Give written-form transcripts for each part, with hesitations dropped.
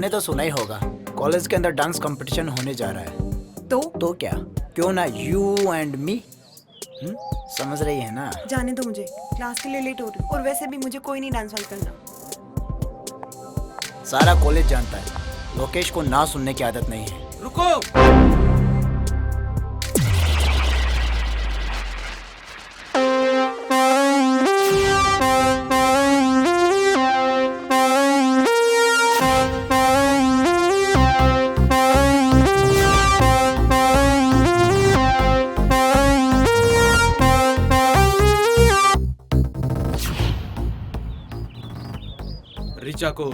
तुमने तो सुना ही होगा, कॉलेज के अंदर डांस कंपटीशन होने जा रहा है। तो क्या, क्यों ना यू एंड मी। समझ रही है ना? जाने दो मुझे, क्लास के लिए लेट हो रही हूँ और वैसे भी मुझे कोई नहीं डांस वांस करना। सारा कॉलेज जानता है, लोकेश को ना सुनने की आदत नहीं है। रुको, ऋचा को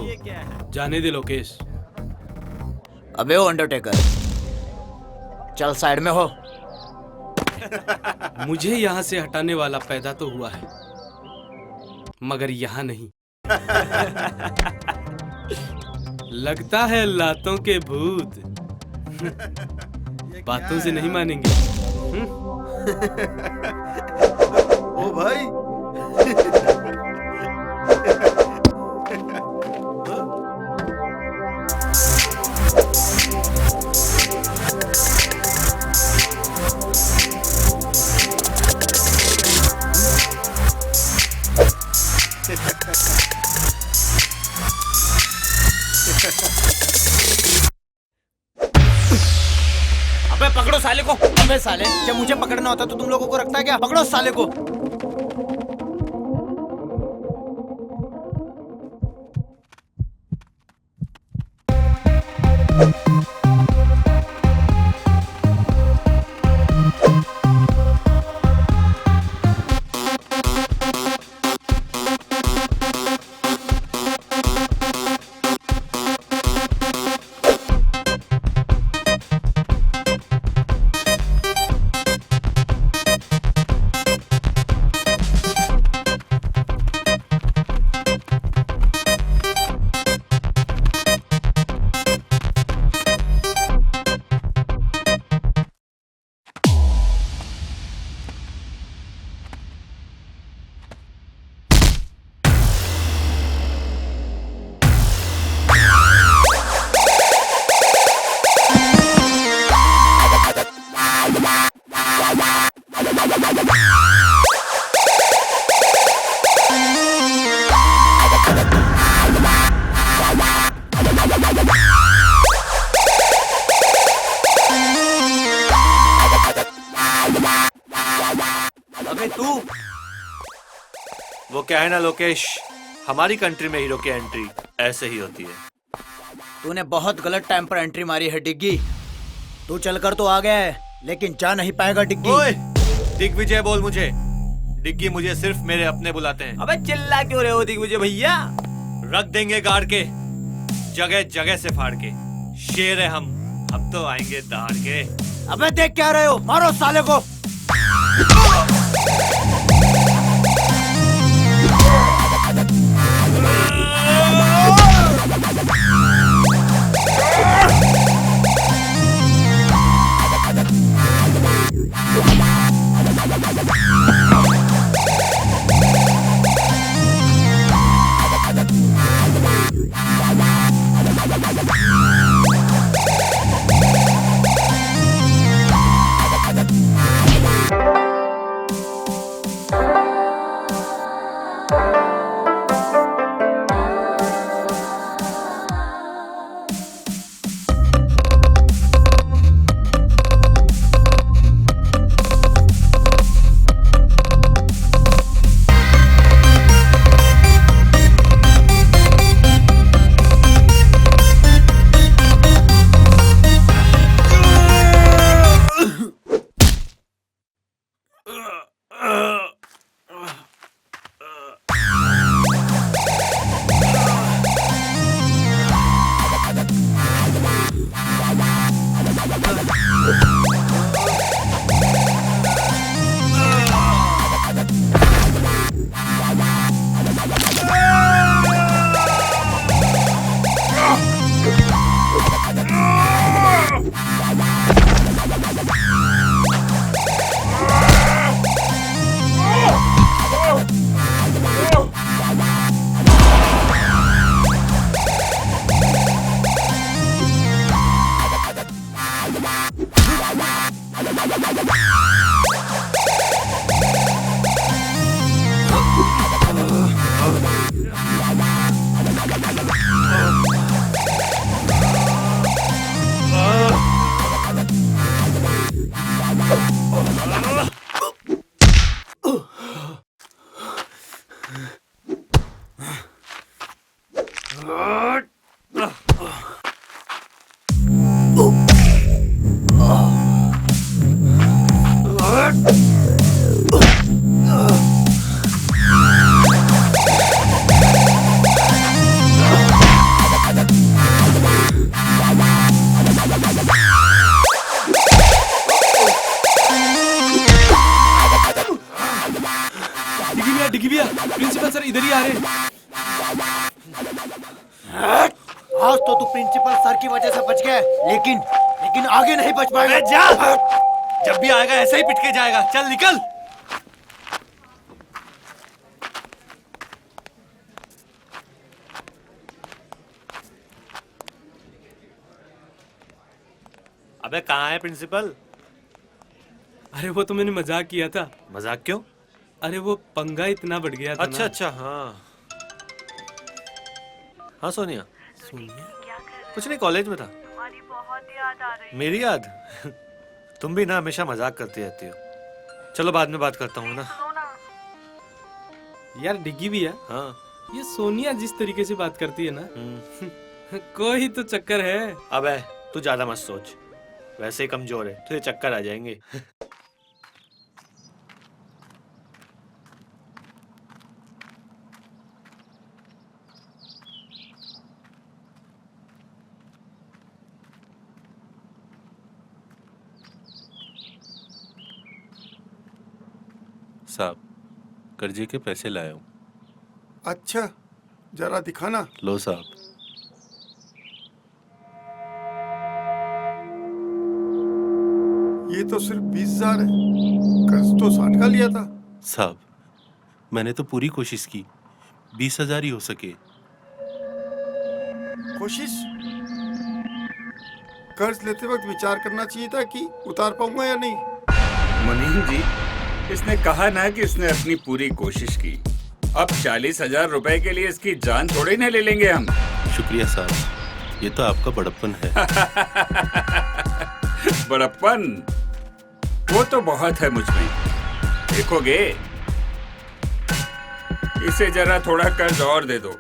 जाने दे लोकेश। अबे ओ अंडरटेकर, चल साइड में हो। मुझे यहाँ से हटाने वाला पैदा तो हुआ है, मगर यहाँ नहीं। लगता है लातों के भूत बातों से नहीं मानेंगे। ओ भाई, अबे पकड़ो साले को। अबे साले, जब मुझे पकड़ना होता तो तुम लोगों को रखता है क्या? पकड़ो साले को। अबे तू, वो क्या है ना लोकेश, हमारी कंट्री में हीरो की एंट्री ऐसे ही होती है। तूने बहुत गलत टाइम पर एंट्री मारी है डिग्गी। तू चलकर तो आ गया है, लेकिन जा नहीं पाएगा डिग्गी। ओए, दिग्विजय बोल मुझे। डिग्गी मुझे सिर्फ मेरे अपने बुलाते हैं। अबे चिल्ला क्यों रहे हो दिग्विजय भैया? रख देंगे गाड़ के, जगह जगह से फाड़ के। शेर है हम, अब तो आएंगे दहाड़ के। अबे देख क्या रहे हो, मारो साले को। जल्दी आ रहे। आज तो तू प्रिंसिपल सर की वजह से बच गया, लेकिन आगे नहीं बच पाएगा। अबे जा, जब भी आएगा ऐसे ही पिट के जाएगा। चल निकल। अबे कहाँ है प्रिंसिपल? अरे वो तो मैंने मजाक किया था। मजाक क्यों? अरे वो पंगा इतना बढ़ गया था अच्छा ना। अच्छा, हाँ हाँ सोनिया। कुछ नहीं, कॉलेज में था। तुम्हारी बहुत याद आ रही। मेरी याद? तुम भी ना हमेशा मजाक करती रहती हो। चलो बाद में बात करता हूँ ना। यार डिग्गी भी है। हाँ। ये सोनिया जिस तरीके से बात करती है ना, कोई तो चक्कर है। अबे तू ज्यादा मत सोच, वैसे ही कमजोर है, तुझे चक्कर आ जाएंगे। साहब, कर्जे के पैसे लाया हूँ। अच्छा, जरा दिखाना। लो साहब। ये तो सिर्फ 20,000 है, कर्ज तो 60 का लिया था। साहब, मैंने तो पूरी कोशिश की, 20,000 ही हो सके। कोशिश? कर्ज लेते वक्त विचार करना चाहिए था कि उतार पाऊंगा या नहीं। मुनीम जी, इसने कहा ना कि इसने अपनी पूरी कोशिश की। अब 40,000 रुपए के लिए इसकी जान थोड़ी ना ले लेंगे हम। शुक्रिया साहब, ये तो आपका बड़प्पन है। बड़प्पन वो तो बहुत है मुझ में। देखोगे, इसे जरा थोड़ा कर्ज और दे दो।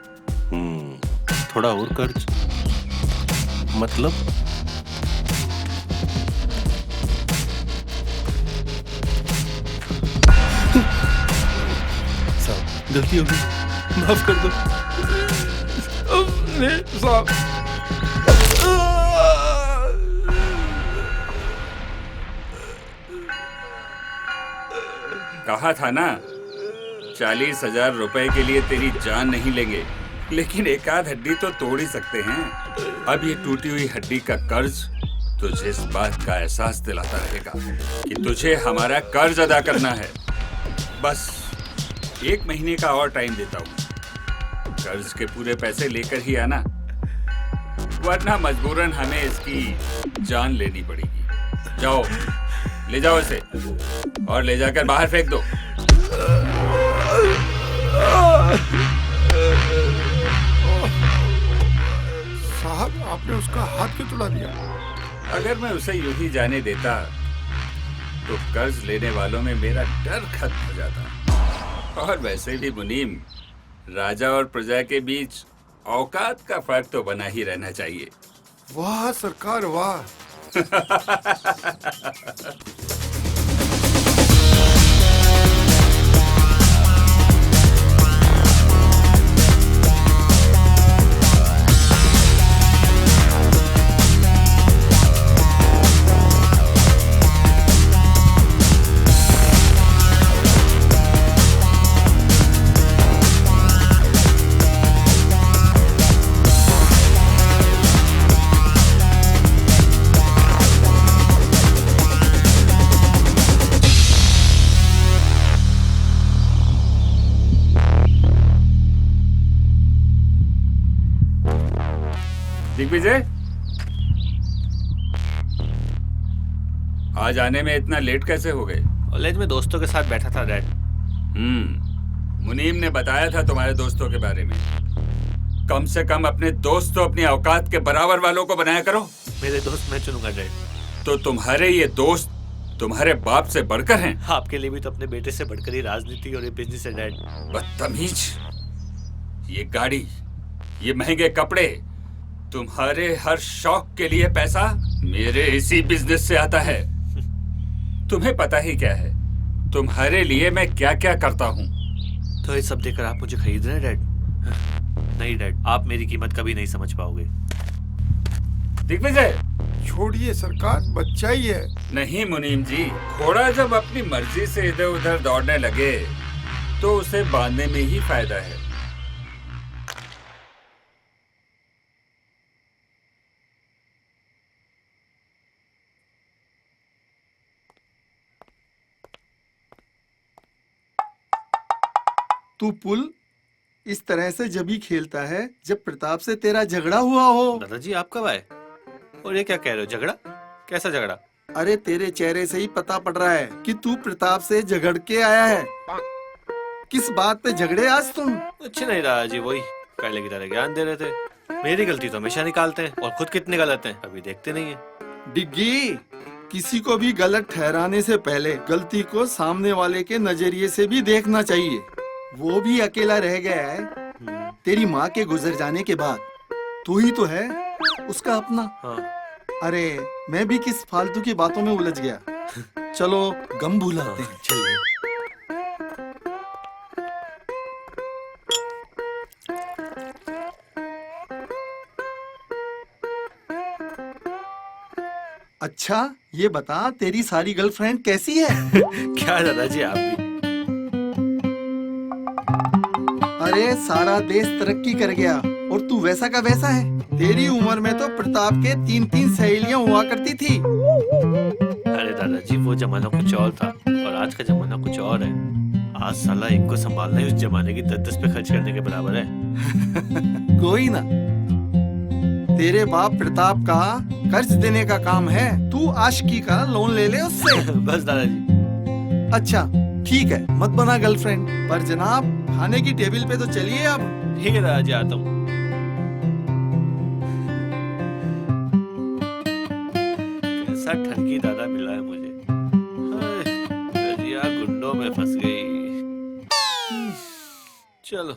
थोड़ा और कर्ज मतलब? साहब गलती हो गई, माफ कर दो। कहा था ना, 40,000 रुपए के लिए तेरी जान नहीं लेंगे, लेकिन एक आध हड्डी तो तोड़ ही सकते हैं। अब ये टूटी हुई हड्डी का कर्ज तुझे इस बात का एहसास दिलाता रहेगा कि तुझे हमारा कर्ज अदा करना है। बस 1 महीने का और टाइम देता हूँ। कर्ज के पूरे पैसे लेकर ही आना, वरना मजबूरन हमें इसकी जान लेनी पड़ेगी। जाओ, ले जाओ इसे और ले जाकर बाहर फेंक दो। साहब, आपने उसका हाथ क्यों तुड़ा दिया? अगर मैं उसे यूं ही जाने देता तो कर्ज लेने वालों में मेरा डर खत्म हो जाता। और वैसे भी मुनीम, राजा और प्रजा के बीच औकात का फर्क तो बना ही रहना चाहिए। वाह सरकार, वाह। दिग्विजय, आज आने में इतना लेट कैसे हो गए? कॉलेज में दोस्तों के साथ बैठा था डैड। मुनीम ने बताया था तुम्हारे दोस्तों के बारे में। कम से कम अपने दोस्त तो अपनी औकात के बराबर वालों को बनाया करो। मेरे दोस्त मैं चुनूंगा डैड। तो तुम्हारे ये दोस्त तुम्हारे बाप से बढ़कर हैं। आपके लिए भी तो अपने बेटे से बढ़कर ही राजनीति और ये बिजनेस है डैड। बदतमीज, ये गाड़ी, ये महंगे कपड़े, तुम्हारे हर शौक के लिए पैसा मेरे इसी बिजनेस से आता है। तुम्हें पता ही क्या है तुम्हारे लिए मैं क्या क्या करता हूँ। तो ये सब देखकर आप मुझे खरीद रहे हैं डैड? नहीं डैड, आप मेरी कीमत कभी नहीं समझ पाओगे। दिग्विजय, छोड़िए सरकार, बच्चा ही है। नहीं मुनीम जी, घोड़ा जब अपनी मर्जी से इधर उधर दौड़ने लगे तो उसे बांधने में ही फायदा है। तू पुल इस तरह से जब ही खेलता है जब प्रताप से तेरा झगड़ा हुआ हो। दादाजी आप कब आए? और ये क्या कह रहे हो, झगड़ा? कैसा झगड़ा? अरे तेरे चेहरे से ही पता पड़ रहा है कि तू प्रताप से झगड़ के आया है। किस बात पे झगड़े आज तुम? कुछ नहीं दादाजी, वही पहले की तरह ज्ञान दे रहे थे। मेरी गलती तो हमेशा निकालते हैं और खुद कितने गलत हैं अभी देखते नहीं है। डिग्गी, किसी को भी गलत ठहराने से पहले गलती को सामने वाले के नजरिए से भी देखना चाहिए। वो भी अकेला रह गया है तेरी माँ के गुजर जाने के बाद। तू ही तो है उसका अपना। हाँ। अरे मैं भी किस फालतू की बातों में उलझ गया। चलो गम भुलाते हैं। चलिए। अच्छा ये बता तेरी सारी गर्लफ्रेंड कैसी है? क्या दादाजी आप भी? अरे सारा देश तरक्की कर गया और तू वैसा का वैसा है। तेरी उम्र में तो प्रताप के 3-3 सहेलियां हुआ करती थी। अरे दादाजी वो जमाना कुछ और था और आज का जमाना कुछ और है। आज साला एक को संभालना ही उस जमाने की 10-10 पे खर्च करने के बराबर है। कोई ना, तेरे बाप प्रताप का कर्ज देने का काम है। तू आशिकी का लोन ले ले उससे। बस दादाजी। अच्छा ठीक है, मत बना गर्लफ्रेंड, पर जनाब खाने की टेबल पे तो चलिए अब। ठीक है दादाजी, आता हूँ। कैसा ठगी दादा मिला है मुझे। रजिया गुंडों में फंस गई। चलो।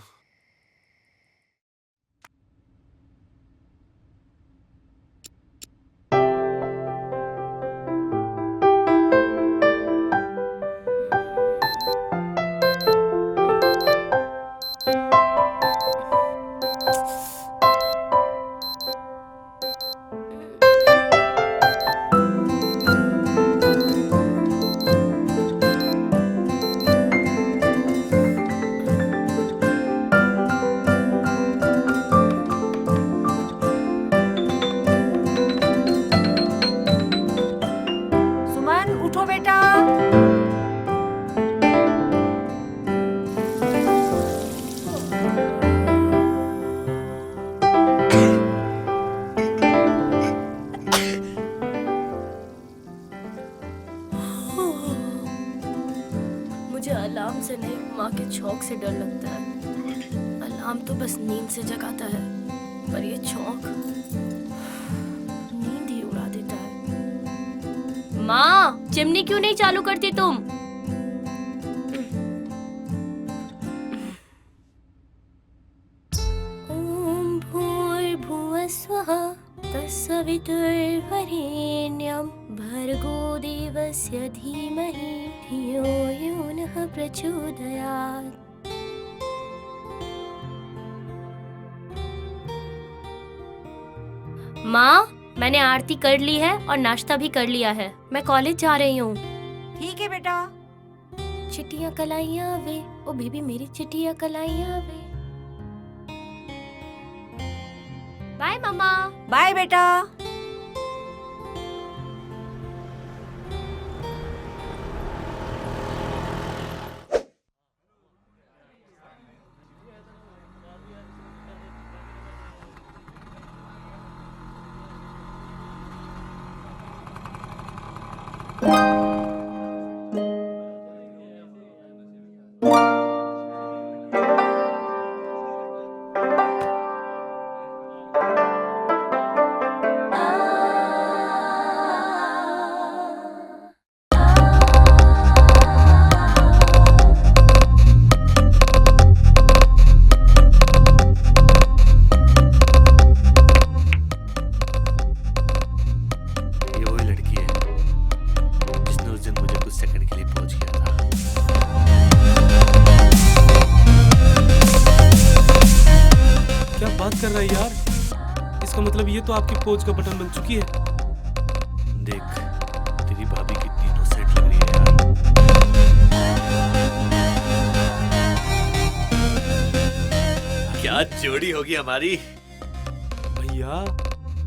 मुझे अलार्म से नहीं, माँ के छौंक से डर लगता है। अलार्म तो बस नींद से जगाता है, पर ये छौंक नींद ही उड़ा देता है। माँ, चिमनी क्यों नहीं चालू करती तुम? ओम भूर्भुवः स्वः तत्सवितुर्वरेण्यं भर्गो देवस्य धीमहि धियो यो नः प्रचोदयात्। माँ, मैंने आरती कर ली है और नाश्ता भी कर लिया है। मैं कॉलेज जा रही हूँ। ठीक है बेटा। चिट्टियाँ कलाइयाँ वे, ओ बेबी मेरी चिट्टियाँ कलाइयाँ वे। बाय मम्मा। बाय बेटा। कर रहा है यार? इसका मतलब ये तो आपकी पोज का बटन बन चुकी है। देख तेरी भाभी कितनी इनोसेंट लग रही है यार। क्या जोड़ी होगी हमारी। भैया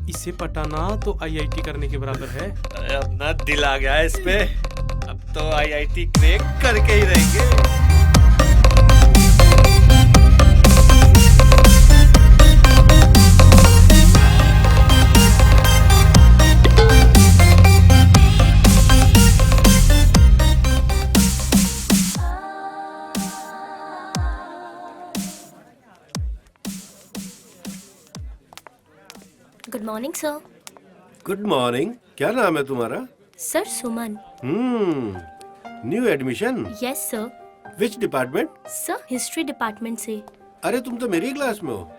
इसे पटाना तो आईआईटी करने के बराबर है। अरे अपना दिल आ गया है इस पे। अब तो आईआईटी क्रैक करके ही रहेंगे। Good morning sir. Good morning. क्या नाम है तुम्हारा? Sir Suman. New admission? Yes sir. Which department? Sir history department से। अरे तुम तो मेरी क्लास में हो।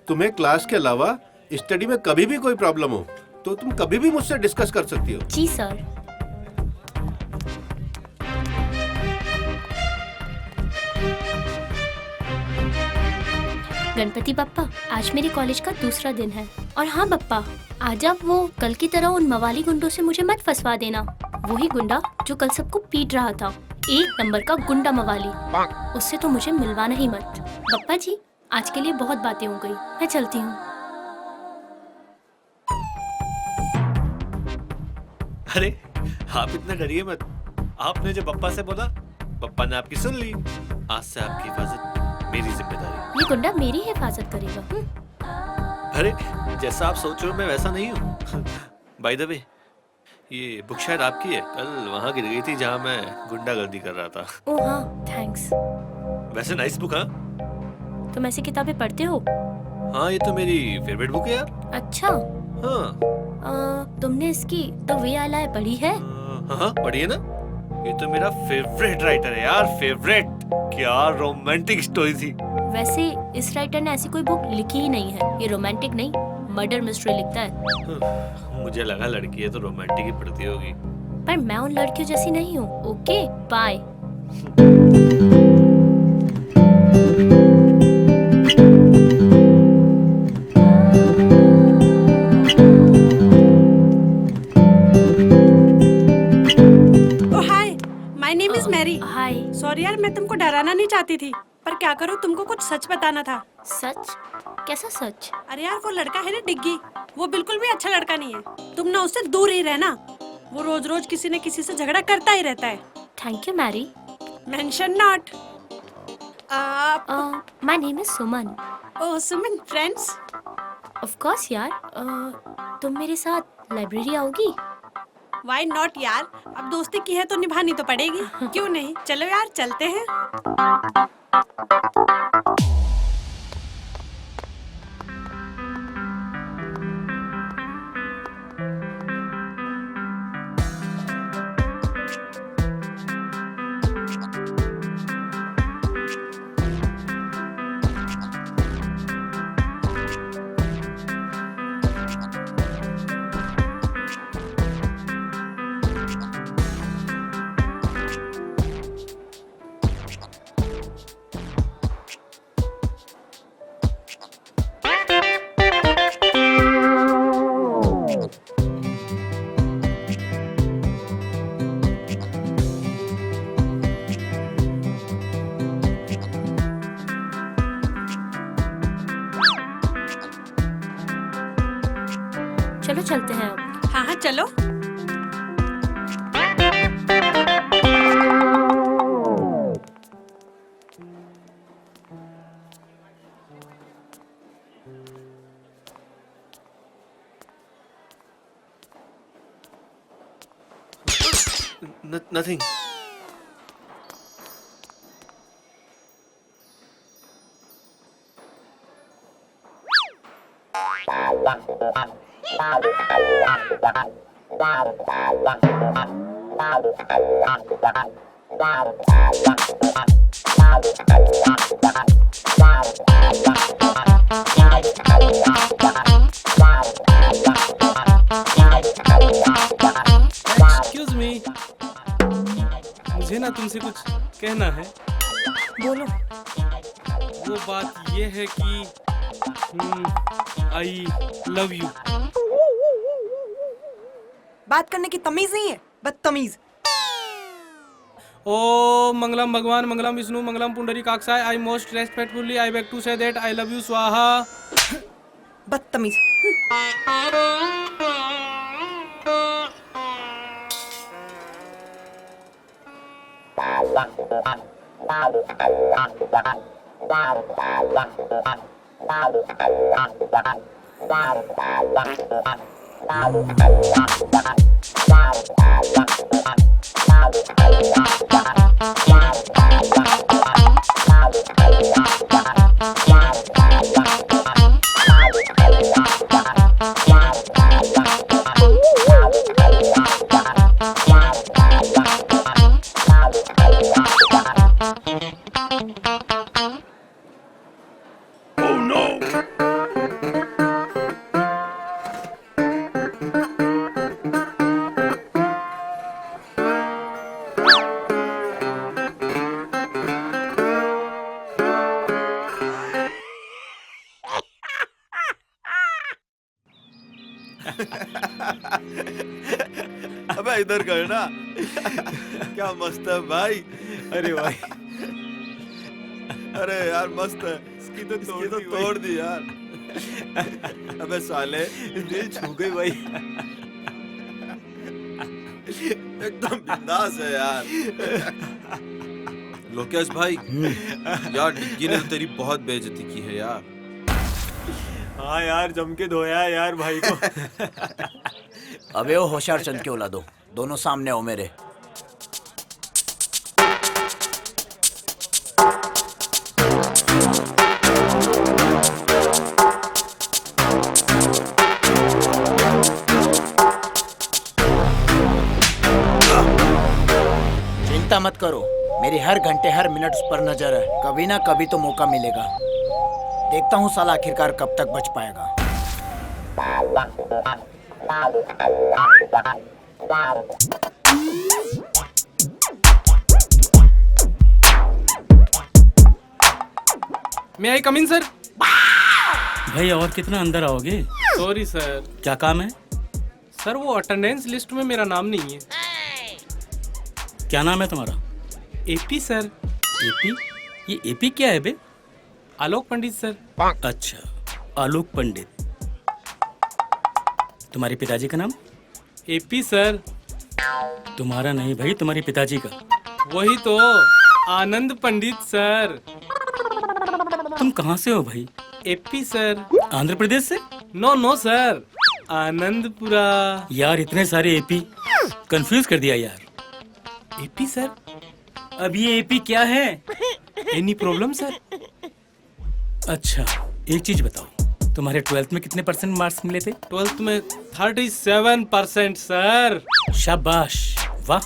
तुम्हें क्लास के अलावा स्टडी में कभी भी कोई प्रॉब्लम हो तो तुम कभी भी मुझसे डिस्कस कर सकती हो। जी सर। गणपति बप्पा, आज मेरे कॉलेज का दूसरा दिन है। और हाँ बप्पा, आज आप वो कल की तरह उन मवाली गुंडों से मुझे मत फंसवा देना। वही गुंडा जो कल सबको पीट रहा था, 1 नंबर का गुंडा मवाली। उससे तो मुझे मिलवाना ही मत। बप्पा जी, आज के लिए बहुत बातें हो गई, मैं चलती हूँ। अरे आप इतना डरिए मत। आपने जो पप्पा से बोला, पप्पा ने आपकी सुन ली। आज से आपकी हिफाजत मेरी जिम्मेदारी। ये गुंडा मेरी हिफाजत करेगा। अरे जैसा आप सोच रहे हो मैं वैसा नहीं हूँ। बाय द वे, ये बुक शायद आपकी है। कल वहाँ गिर गई थी जहाँ मैं गुंडागर्दी कर रहा था। ओह हाँ, थैंक्स। वैसे नाइस बुक। हाँ, तुम ऐसी किताबें पढ़ते हो? हाँ ये तो मेरी फेवरेट बुक है यार। अच्छा। हाँ तुमने इसकी द वे आई लाई पढ़ी है? हाँ पढ़िए ना। ये तो मेरा फेवरेट राइटर है यार, फेवरेट। क्या रोमांटिक स्टोरी थी। वैसे इस राइटर ने ऐसी कोई बुक लिखी ही नहीं है। ये रोमांटिक नहीं, मर्डर मिस्ट्री लिखता है। मुझे लगा लड़की है तो रोमांटिक ही पढ़ती होगी। पर मैं उन लड़कियों जैसी नहीं हूँ। Okay bye. हाय। सॉरी यार, मैं तुमको डराना नहीं चाहती थी, पर क्या करूँ, तुमको कुछ सच बताना था। सच? कैसा सच? अरे यार, वो लड़का है ना डिग्गी, वो बिल्कुल भी अच्छा लड़का नहीं है। तुम ना उससे दूर ही रहना। वो रोज रोज किसी न किसी से झगड़ा करता ही रहता है। Thank you Mary. Mention not. My name is Suman. Oh Suman, friends? Of course यार। तुम मेरे साथ लाइब्रेरी आओगी? Why not यार, अब दोस्ती की है तो निभानी तो पड़ेगी। क्यों नहीं, चलो यार चलते हैं। चलो चलते हैं अब। हाँ हाँ चलो। Nothing. एक्सक्यूज मी, मुझे ना तुमसे कुछ कहना है। बोलो। वो बात ये है कि आई लव यू। बात करने की तमीज नहीं है, बदतमीज। ओ मंगलम भगवान, मंगलम विष्णु, मंगलम पुंडरीकाक्षाय। I most respectfully I beg to say that I love you स्वाहा। बदतमीज। अबे इधर कर ना। क्या मस्त है भाई। अरे भाई अरे यार मस्त है। इसकी तो तोड़ दी यार। अबे साले दिल छू गई भाई। एकदम बिंदास है यार। लोकेश भाई यार डिग्गी ने तो तेरी बहुत बेइज्जती की है यार। हाँ यार जम के धोया है यार भाई को। अबे वो होशियार चंद के औलादो, दोनों सामने हो मेरे। चिंता मत करो, मेरी हर घंटे हर मिनट उस पर नजर है। कभी ना कभी तो मौका मिलेगा। देखता हूँ साला आखिरकार कब तक बच पाएगा। मे आई कम इन सर? भाई और कितना अंदर आओगे? Sorry sir. क्या काम है? सर वो अटेंडेंस लिस्ट में मेरा नाम नहीं है। क्या नाम है तुम्हारा? AP sir. एपी? ये एपी क्या है बे? आलोक पंडित सर। अच्छा, आलोक पंडित। तुम्हारे पिताजी का नाम? AP sir. तुम्हारा नहीं भाई, तुम्हारे पिताजी का। वही तो, आनंद पंडित सर। तुम कहाँ से हो भाई? AP sir. आंध्र प्रदेश से? No sir, Anandpura. यार इतने सारे एपी, कंफ्यूज कर दिया यार। AP sir. अब ये एपी क्या है? Any problem sir? अच्छा एक चीज बताओ, तुम्हारे 12th में कितने % मार्क्स मिले थे? 12th में 37% सर। शाबाश, वाह,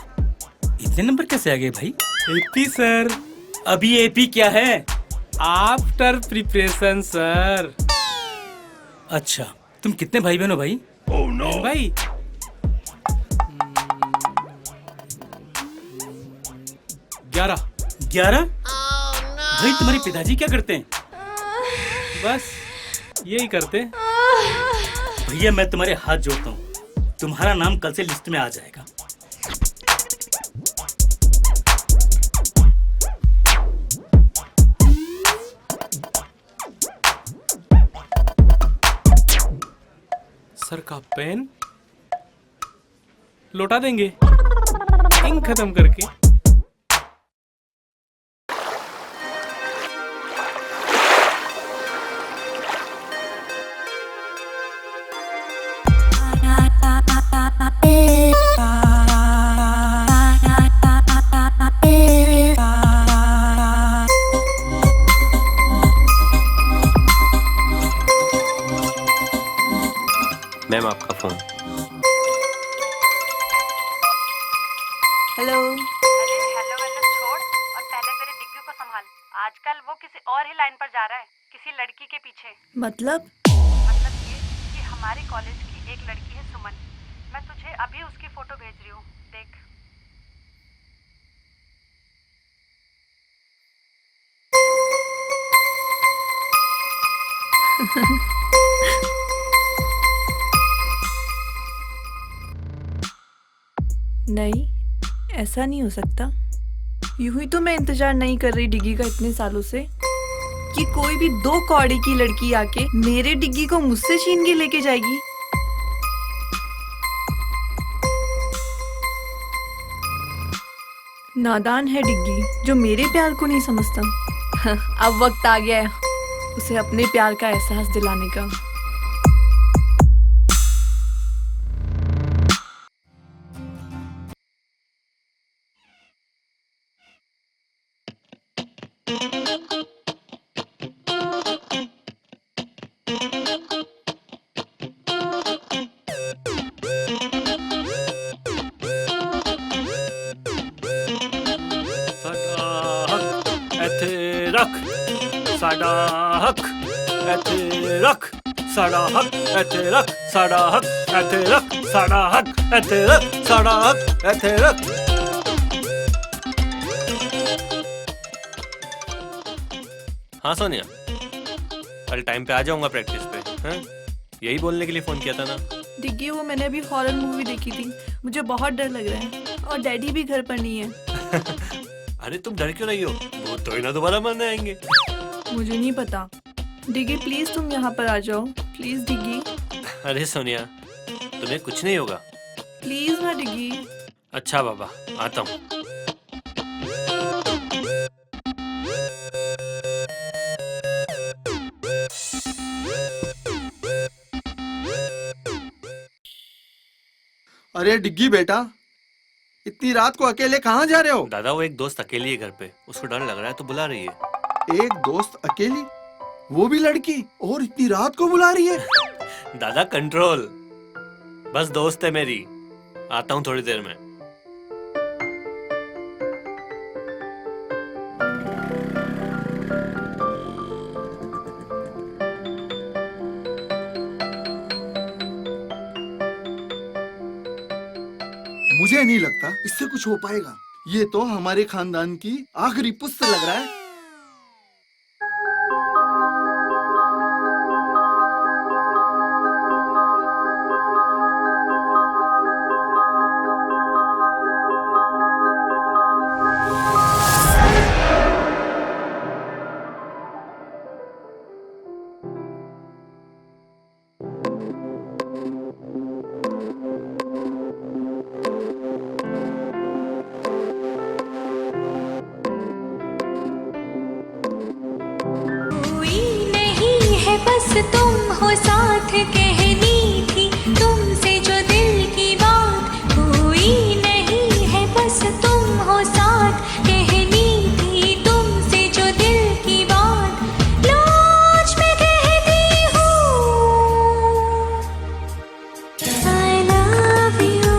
इतने नंबर कैसे आ गए भाई? AP sir. अभी एपी क्या है? After preparation sir. अच्छा, तुम कितने भाई बहन हो भाई? भाई 11? भाई तुम्हारे पिताजी क्या करते हैं? बस यही करते। भैया मैं तुम्हारे हाथ जोड़ता हूँ, तुम्हारा नाम कल से लिस्ट में आ जाएगा। सर का पेन लौटा देंगे इंक खत्म करके। मैम आपका फोन। हेलो। अरे हेलो छोड़ और पहले मेरे डिग्गी को संभाल। आजकल वो किसी और ही लाइन पर जा रहा है, किसी लड़की के पीछे। मतलब ये कि हमारे कॉलेज की एक लड़की है सुमन। मैं तुझे अभी उसकी फोटो भेज रही हूँ, देख। नहीं, ऐसा नहीं हो सकता। यूं ही तो मैं इंतजार नहीं कर रही डिग्गी का इतने सालों से कि कोई भी 2 कौड़ी की लड़की आके मेरे डिग्गी को मुझसे छीन के लेके जाएगी। नादान है डिग्गी जो मेरे प्यार को नहीं समझता। अब वक्त आ गया है उसे अपने प्यार का एहसास दिलाने का। साडा हक ਇੱਥੇ ਰੱਖ ਸਾਡਾ ਹੱਕ ਇੱਥੇ ਰੱਖ ਸਾਡਾ ਹੱਕ ਇੱਥੇ ਰੱਖ ਸਾਡਾ ਹੱਕ ਇੱਥੇ ਰੱਖ ਸਾਡਾ ਹੱਕ ਇੱਥੇ ਰੱਖ हाँ सोनिया कल टाइम पे आ जाऊंगा प्रैक्टिस पे हैं? यही बोलने के लिए फोन किया था ना। डिग्गी वो मैंने अभी हॉरर मूवी देखी थी, मुझे बहुत डर लग रहा है और डैडी भी घर पर नहीं है। अरे तुम डर क्यों रही हो, वो तो ही ना दोबारा मरने आएंगे। मुझे नहीं पता। डिग्गी प्लीज तुम यहाँ पर आ जाओ, प्लीज डिग्गी। अरे सोनिया तुम्हें कुछ नहीं होगा, प्लीज ना डिग्गी। अच्छा बाबा आता हूँ। अरे डिग्गी बेटा, इतनी रात को अकेले कहाँ जा रहे हो? दादा वो एक दोस्त अकेली है घर पे, उसको डर लग रहा है तो बुला रही है। एक दोस्त अकेली, वो भी लड़की, और इतनी रात को बुला रही है? दादा कंट्रोल, बस दोस्त है मेरी, आता हूँ थोड़ी देर में। मुझे नहीं लगता इससे कुछ हो पाएगा। ये तो हमारे खानदान की आखिरी पुस्त लग रहा है। बस तुम हो साथ, कहनी थी तुमसे जो दिल की बात, कोई नहीं है बस तुम हो साथ, कहनी थी तुमसे जो दिल की बात, लाज में कहती हूँ I love you,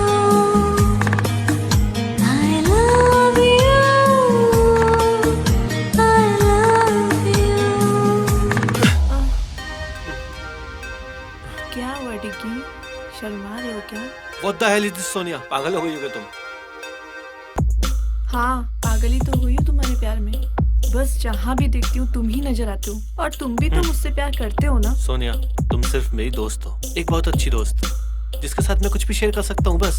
I love you, I love you। क्या हुआ डिग्गी, शर्मा रहे हो क्या? What the hell is this Sonia, पागल हो गई हो क्या तुम? हाँ पागल ही तो हुई हो तुम्हारे प्यार में, बस जहाँ भी देखती हूँ तुम ही नजर आते हो, और तुम भी तो मुझसे प्यार करते हो ना। सोनिया तुम सिर्फ मेरी दोस्त हो, एक बहुत अच्छी दोस्त जिसके साथ मैं कुछ भी शेयर कर सकता हूँ बस।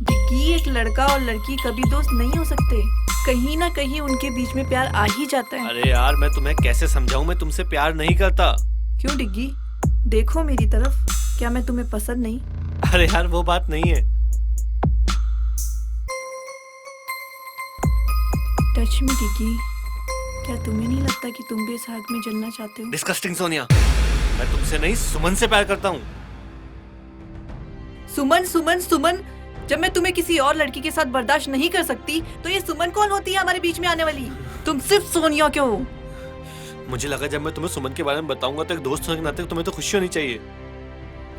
डिग्गी एक लड़का और लड़की कभी दोस्त नहीं हो सकते, कहीं ना कहीं उनके बीच में प्यार आ ही जाता है। अरे यार मैं तुम्हें कैसे समझाऊं, मैं तुमसे प्यार नहीं करता। क्यों डिग्गी, देखो मेरी तरफ, क्या मैं तुम्हें पसंद नहीं? अरे यार वो बात नहीं है। टच मी डिग्गी, क्या तुम्हें नहीं लगता कि तुम भी इस आग में जलना चाहते हो? डिस्कस्टिंग सोनिया, मैं तुमसे नहीं सुमन से प्यार करता हूँ। सुमन सुमन सुमन, जब मैं तुम्हें किसी और लड़की के साथ बर्दाश्त नहीं कर सकती तो ये सुमन कौन होती है हमारे बीच में आने वाली? तुम सिर्फ सोनिया क्यों हो? मुझे लगा जब मैं तुम्हें सुमन के बारे में बताऊंगा तो एक दोस्त होने के नाते तुम्हें तो खुशी होनी चाहिए।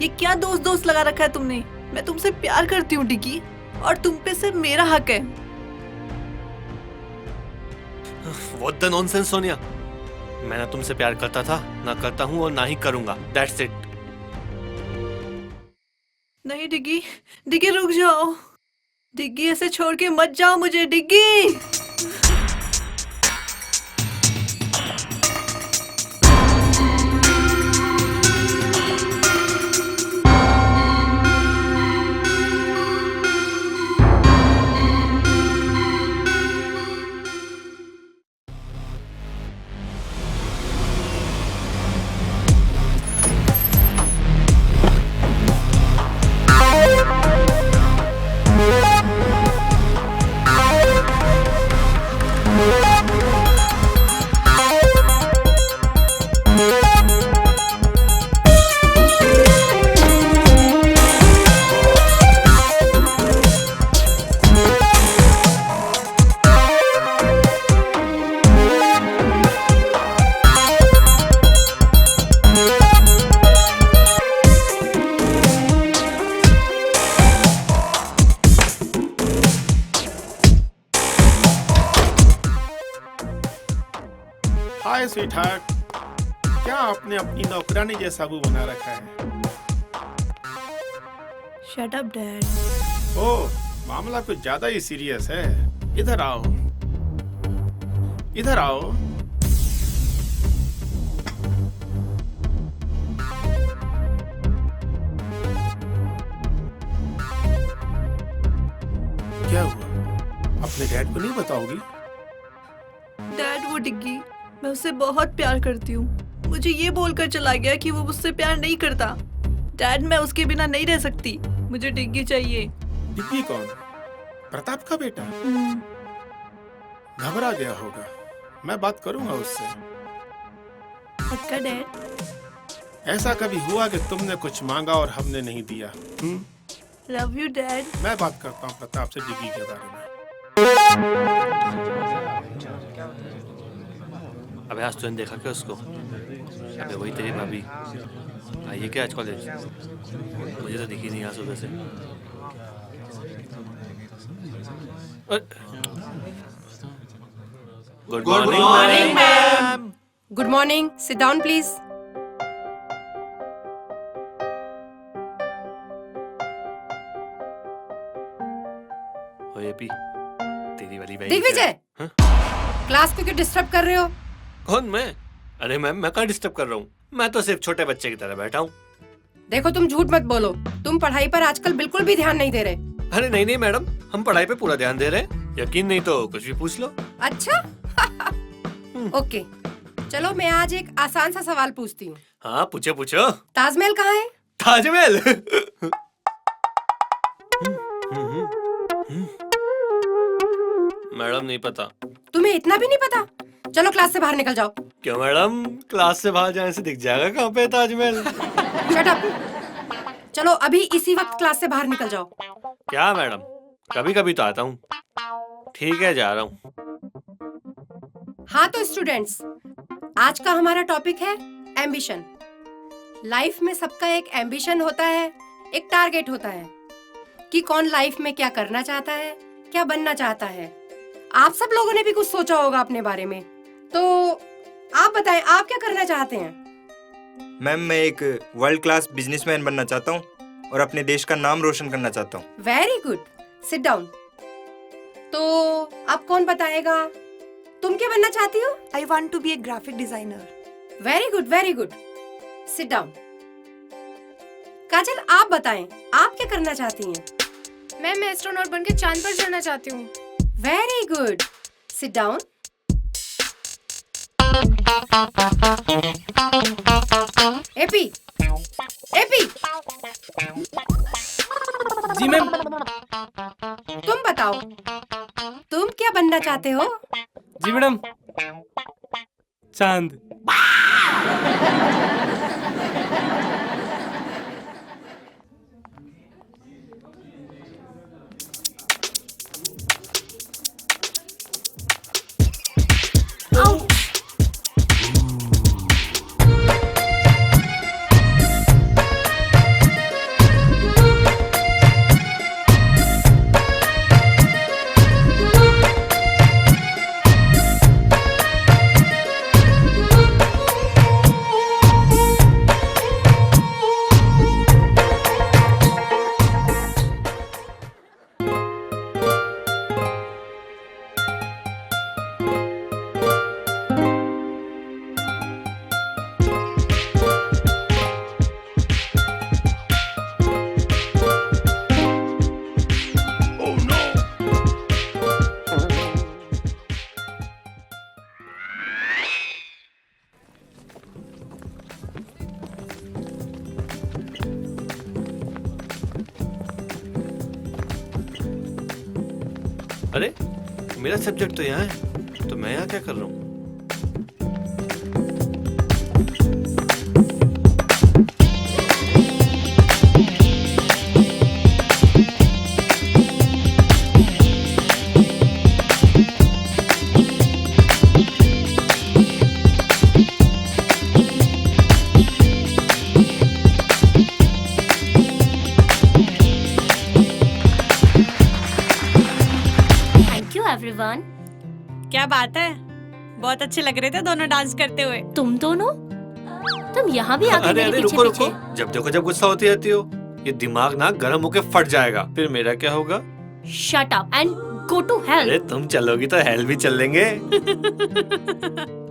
ये क्या दोस्त दोस्त लगा रखा है तुमने? मैं तुमसे प्यार करती हूँ डिग्गी, और तुम पे सिर्फ मेरा हक है। What the nonsense सोनिया, मैं ना तुमसे प्यार करता था, ना करता हूँ और ना ही करूंगा। That's it। नहीं डिग्गी, डिग्गी रुक जाओ, डिग्गी ऐसे छोड़ के मत जाओ मुझे डिग्गी। हाय स्वीटहार्ट, क्या आपने अपनी नौकरानी जैसा मुंह बना रखा है? Shut up dad. ओ, मामला कुछ ज्यादा ही सीरियस है। इधर आओ, इधर आओ। क्या हुआ? अपने डैड को नहीं बताओगी? डैड वो डिग्गी, मैं उससे बहुत प्यार करती हूँ। मुझे ये बोलकर चला गया कि वो मुझसे प्यार नहीं करता। डैड मैं उसके बिना नहीं रह सकती, मुझे डिग्गी चाहिए। डिग्गी कौन? प्रताप का बेटा? घबरा गया होगा, मैं बात करूंगा उससे। पक्का डैड? ऐसा कभी हुआ कि तुमने कुछ मांगा और हमने नहीं दिया? Love you dad. मैं बात करता हूँ प्रताप से डिग्गी के बारे में। अबे आज तूने देखा क्या उसको? अबे वही तेरी भाभी आई है क्या आज कॉलेज? मुझे तो दिखी नहीं आज सुबह से। Good morning ma'am. Good morning, sit down please. ओए पी, तेरी वाली बहन दिग्विजय, क्लास को क्यों डिस्टर्ब कर रहे हो? कौन मैं? अरे मैम मैं कहाँ डिस्टर्ब कर रहा हूँ? मैं तो सिर्फ छोटे बच्चे की तरह बैठा हूँ। देखो तुम झूठ मत बोलो, तुम पढ़ाई पर आजकल बिल्कुल भी ध्यान नहीं दे रहे। अरे नहीं नहीं मैडम, हम पढ़ाई पे पूरा ध्यान दे रहे हैं। यकीन नहीं तो कुछ भी पूछ लो। अच्छा ओके, चलो मैं आज एक आसान सा सवाल पूछती हूँ। हाँ पूछो पूछो। ताजमहल कहाँ है? ताजमहल? मैडम नहीं पता। तुम्हें इतना भी नहीं पता? चलो क्लास से बाहर निकल जाओ। क्यों मैडम, क्लास से बाहर जाने से दिख जाएगा कहाँ पे ताजमहल? Shut up. चलो अभी इसी वक्त क्लास से बाहर निकल जाओ। क्या मैडम, कभी कभी तो आता हूँ। ठीक है जा रहा हूँ। हाँ तो स्टूडेंट्स, आज का हमारा टॉपिक है एम्बिशन। लाइफ में सबका एक एम्बिशन होता है, एक टारगेट होता है कि कौन लाइफ में क्या करना चाहता है, क्या बनना चाहता है। आप सब लोगों ने भी कुछ सोचा होगा अपने बारे में, तो आप बताएं आप क्या करना चाहते हैं? मैम मैं एक वर्ल्ड क्लास बिजनेसमैन बनना चाहता हूँ और अपने देश का नाम रोशन करना चाहता हूँ। Very good, sit down. तो अब कौन बताएगा, तुम क्या बनना चाहती हो? I want to be a graphic designer. Very good very good, sit down. Kajal आप बताएं आप क्या करना चाहती हैं? मैं एस्ट्रोनॉट बनके चांद पर जाना चाहती हूँ। Very good, sit down. AP, AP. जी मैम। तुम बताओ तुम क्या बनना चाहते हो? जी मैडम, चांद। अरे मेरा सब्जेक्ट तो यहाँ है, तो मैं यहाँ क्या कर रहा हूँ? एवरीवन। क्या बात है, बहुत अच्छे लग रहे थे दोनों डांस करते हुए। तुम दोनों? तुम यहाँ भी आके अरे मेरे अरे पीछे रुको पीछे। रुको, जब देखो जब गुस्सा होती रहती हो। ये दिमाग ना गर्म होके फट जाएगा, फिर मेरा क्या होगा? Shut up and go to hell. अरे तुम चलोगी तो हेल भी चल लेंगे।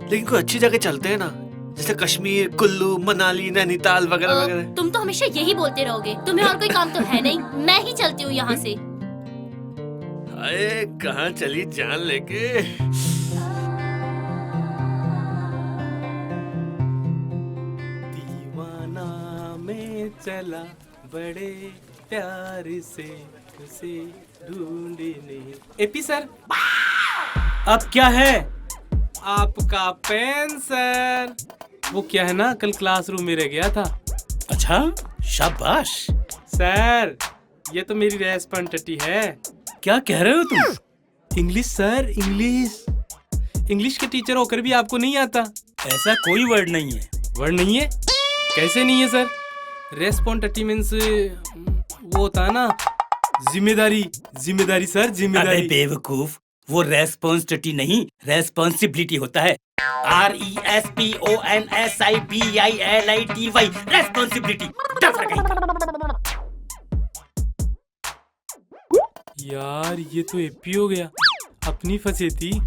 लेकिन कोई अच्छी जगह चलते हैं ना, जैसे कश्मीर, कुल्लू, मनाली, नैनीताल वगैरह वगैरह। तुम तो हमेशा यही बोलते रहोगे, तुम्हें और कोई काम तो है नहीं। मैं ही चलती हूँ यहाँ से। अरे कहाँ चली जान लेके? दीवाना में चला बड़े प्यार से उसे ढूंढने। एपी सर, अब क्या है? आपका पेन सर। वो क्या है ना, कल क्लासरूम में रह गया था। अच्छा, शाबाश। सर ये तो मेरी रेस्पॉन्सिबिलिटी है। क्या कह रहे हो तुम? English sir, English. इंग्लिश के टीचर होकर भी आपको नहीं आता? ऐसा कोई वर्ड नहीं है। वर्ड नहीं है? कैसे नहीं है सर? रेस्पॉन्सिबिलिटी मींस वो होता है ना, जिम्मेदारी। जिम्मेदारी सर, जिम्मेदारी। अबे बेवकूफ, वो रेस्पॉन्सिबिलिटी नहीं, रेस्पॉन्सिबिलिटी होता है। RESPONSIBILITY, responsibility. यार ये तो एपी हो गया, अपनी फंसी थी।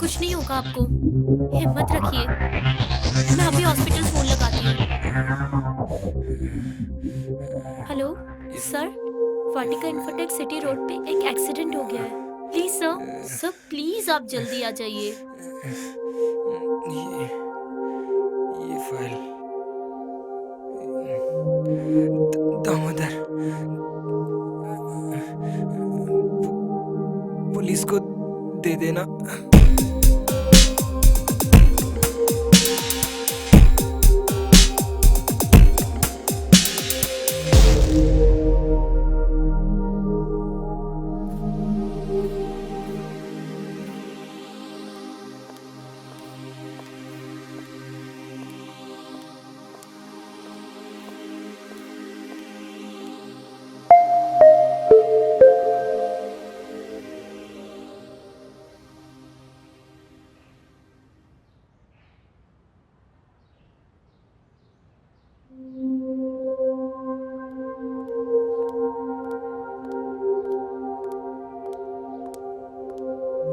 कुछ नहीं होगा आपको, हिम्मत रखिए। मैं अभी हॉस्पिटल फोन लगाती हूँ। हेलो सर, वाटिका इन्फोटेक सिटी रोड पे एक एक्सीडेंट हो गया है। प्लीज सर, सर प्लीज आप जल्दी आ जाइए। ये फाइल दामोदर, पुलिस को दे देना।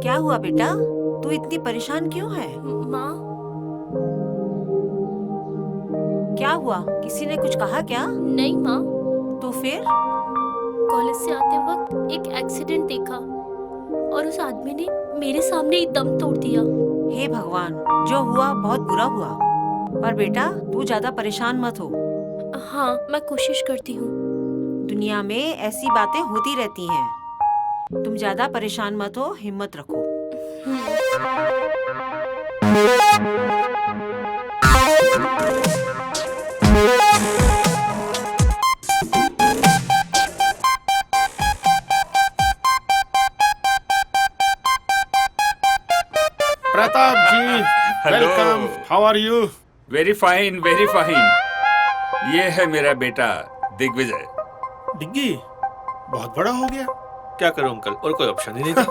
क्या हुआ बेटा, तू इतनी परेशान क्यों है? माँ, क्या हुआ, किसी ने कुछ कहा क्या? नहीं माँ। तो फिर? कॉलेज से आते वक्त एक एक्सीडेंट देखा और उस आदमी ने मेरे सामने ही दम तोड़ दिया। हे भगवान, जो हुआ बहुत बुरा हुआ, पर बेटा तू ज्यादा परेशान मत हो। हाँ, मैं कोशिश करती हूँ। दुनिया में ऐसी बातें होती रहती हैं, तुम ज्यादा परेशान मत हो, हिम्मत रखो। Pratap ji, welcome. How are you? Very fine, very fine. ये है मेरा बेटा दिग्विजय। डिग्गी बहुत बड़ा हो गया। क्या करूं अंकल, और कोई ऑप्शन ही नहीं था।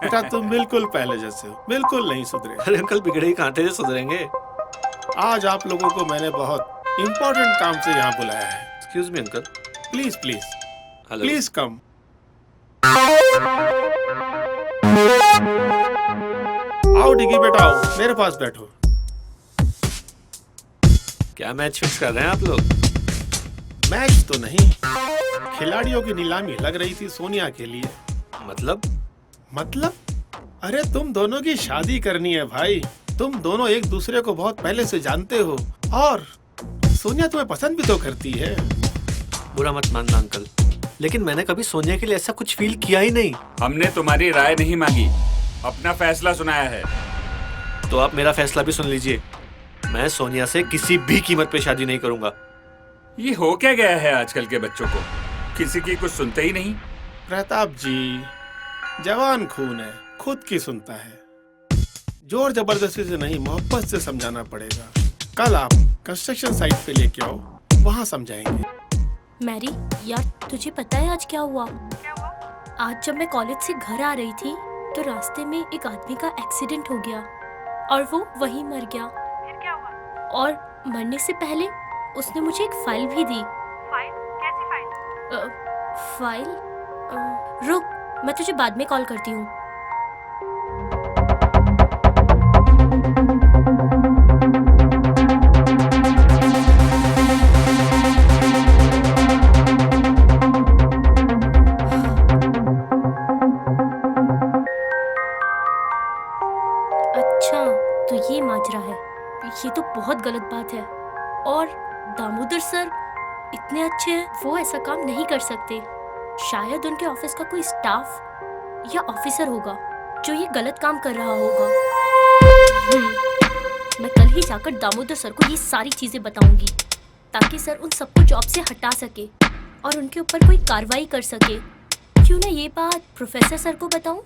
बेटा तुम बिल्कुल पहले जैसे हो, बिल्कुल नहीं सुधरे। अरे अंकल, बिगड़े ही कहाँ थे जो सुधरेंगे। आज आप लोगों को मैंने बहुत इम्पोर्टेंट काम से यहाँ बुलाया है। Excuse me uncle. Please please hello. Please come. आओ डिग्गी बेटा, आओ मेरे पास बैठो। क्या मैच फिक्स कर रहे हैं आप लोग? मैच तो नहीं, खिलाड़ियों की नीलामी लग रही थी सोनिया के लिए। मतलब अरे तुम दोनों की शादी करनी है भाई। तुम दोनों एक दूसरे को बहुत पहले से जानते हो और सोनिया तुम्हें पसंद भी तो करती है। बुरा मत मानना अंकल, लेकिन मैंने कभी सोनिया के लिए ऐसा कुछ फील किया ही नहीं। हमने तुम्हारी राय नहीं मांगी, अपना फैसला सुनाया है। तो आप मेरा फैसला भी सुन लीजिए। मैं सोनिया से किसी भी कीमत पे शादी नहीं करूंगा। ये हो क्या गया है आजकल के बच्चों को, किसी की कुछ सुनते ही नहीं। प्रताप जी, जवान खून है, खुद की सुनता है। जोर जबरदस्ती से नहीं, मोहब्बत से समझाना पड़ेगा। कल आप कंस्ट्रक्शन साइट पे लेके आओ, वहाँ समझाएंगे। मैरी यार, तुझे पता है आज क्या हुआ? आज जब मैं कॉलेज से घर आ रही थी तो रास्ते में एक आदमी का एक्सीडेंट हो गया और वो वहीं मर गया। फिर क्या हुआ? और मरने से पहले उसने मुझे एक फाइल भी दी। फाइल? कैसी फाइल? फाइल? रुक, मैं तुझे बाद में कॉल करती हूँ। अच्छा, तो ये माजरा है। ये तो बहुत गलत बात है। और दामोदर सर इतने अच्छे हैं, वो ऐसा काम नहीं कर सकते। शायद उनके ऑफिस का कोई स्टाफ या ऑफिसर होगा जो ये गलत काम कर रहा होगा। मैं कल ही जाकर दामोदर सर को ये सारी चीजें बताऊंगी ताकि सर उन सबको जॉब से हटा सके और उनके ऊपर कोई कार्रवाई कर सके। क्यों ना ये बात प्रोफेसर सर को बताऊं?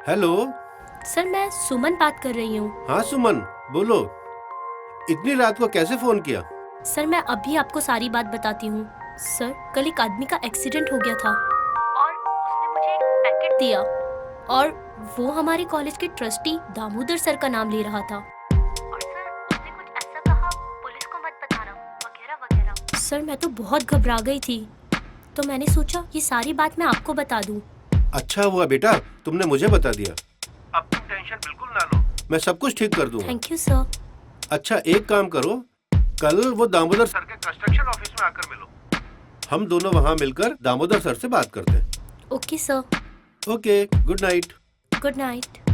हेलो सर, मैं सुमन बात कर रही हूँ। हाँ सुमन, बोलो। इतनी रात को कैसे फोन किया? सर, मैं अभी आपको सारी बात बताती हूँ। सर, कल एक आदमी का एक्सीडेंट हो गया था और उसने मुझे एक पैकेट दिया और वो हमारे कॉलेज के ट्रस्टी दामोदर सर का नाम ले रहा था। और सर, उसने कुछ ऐसा कहा, पुलिस को मत बताना वगैरह वगैरह। सर, मैं तो बहुत घबरा गई थी, तो मैंने सोचा ये सारी बात मैं आपको बता दूं। अच्छा हुआ बेटा, तुमने मुझे बता दिया। अब तुम टेंशन बिल्कुल ना लो, मैं सब कुछ ठीक कर दूंगा। Thank you sir. अच्छा, एक काम करो, कल वो दामोदर सर के कंस्ट्रक्शन ऑफिस में आकर मिलो। हम दोनों वहाँ मिलकर दामोदर सर से बात करते हैं। Okay sir. Okay, good night. Good night.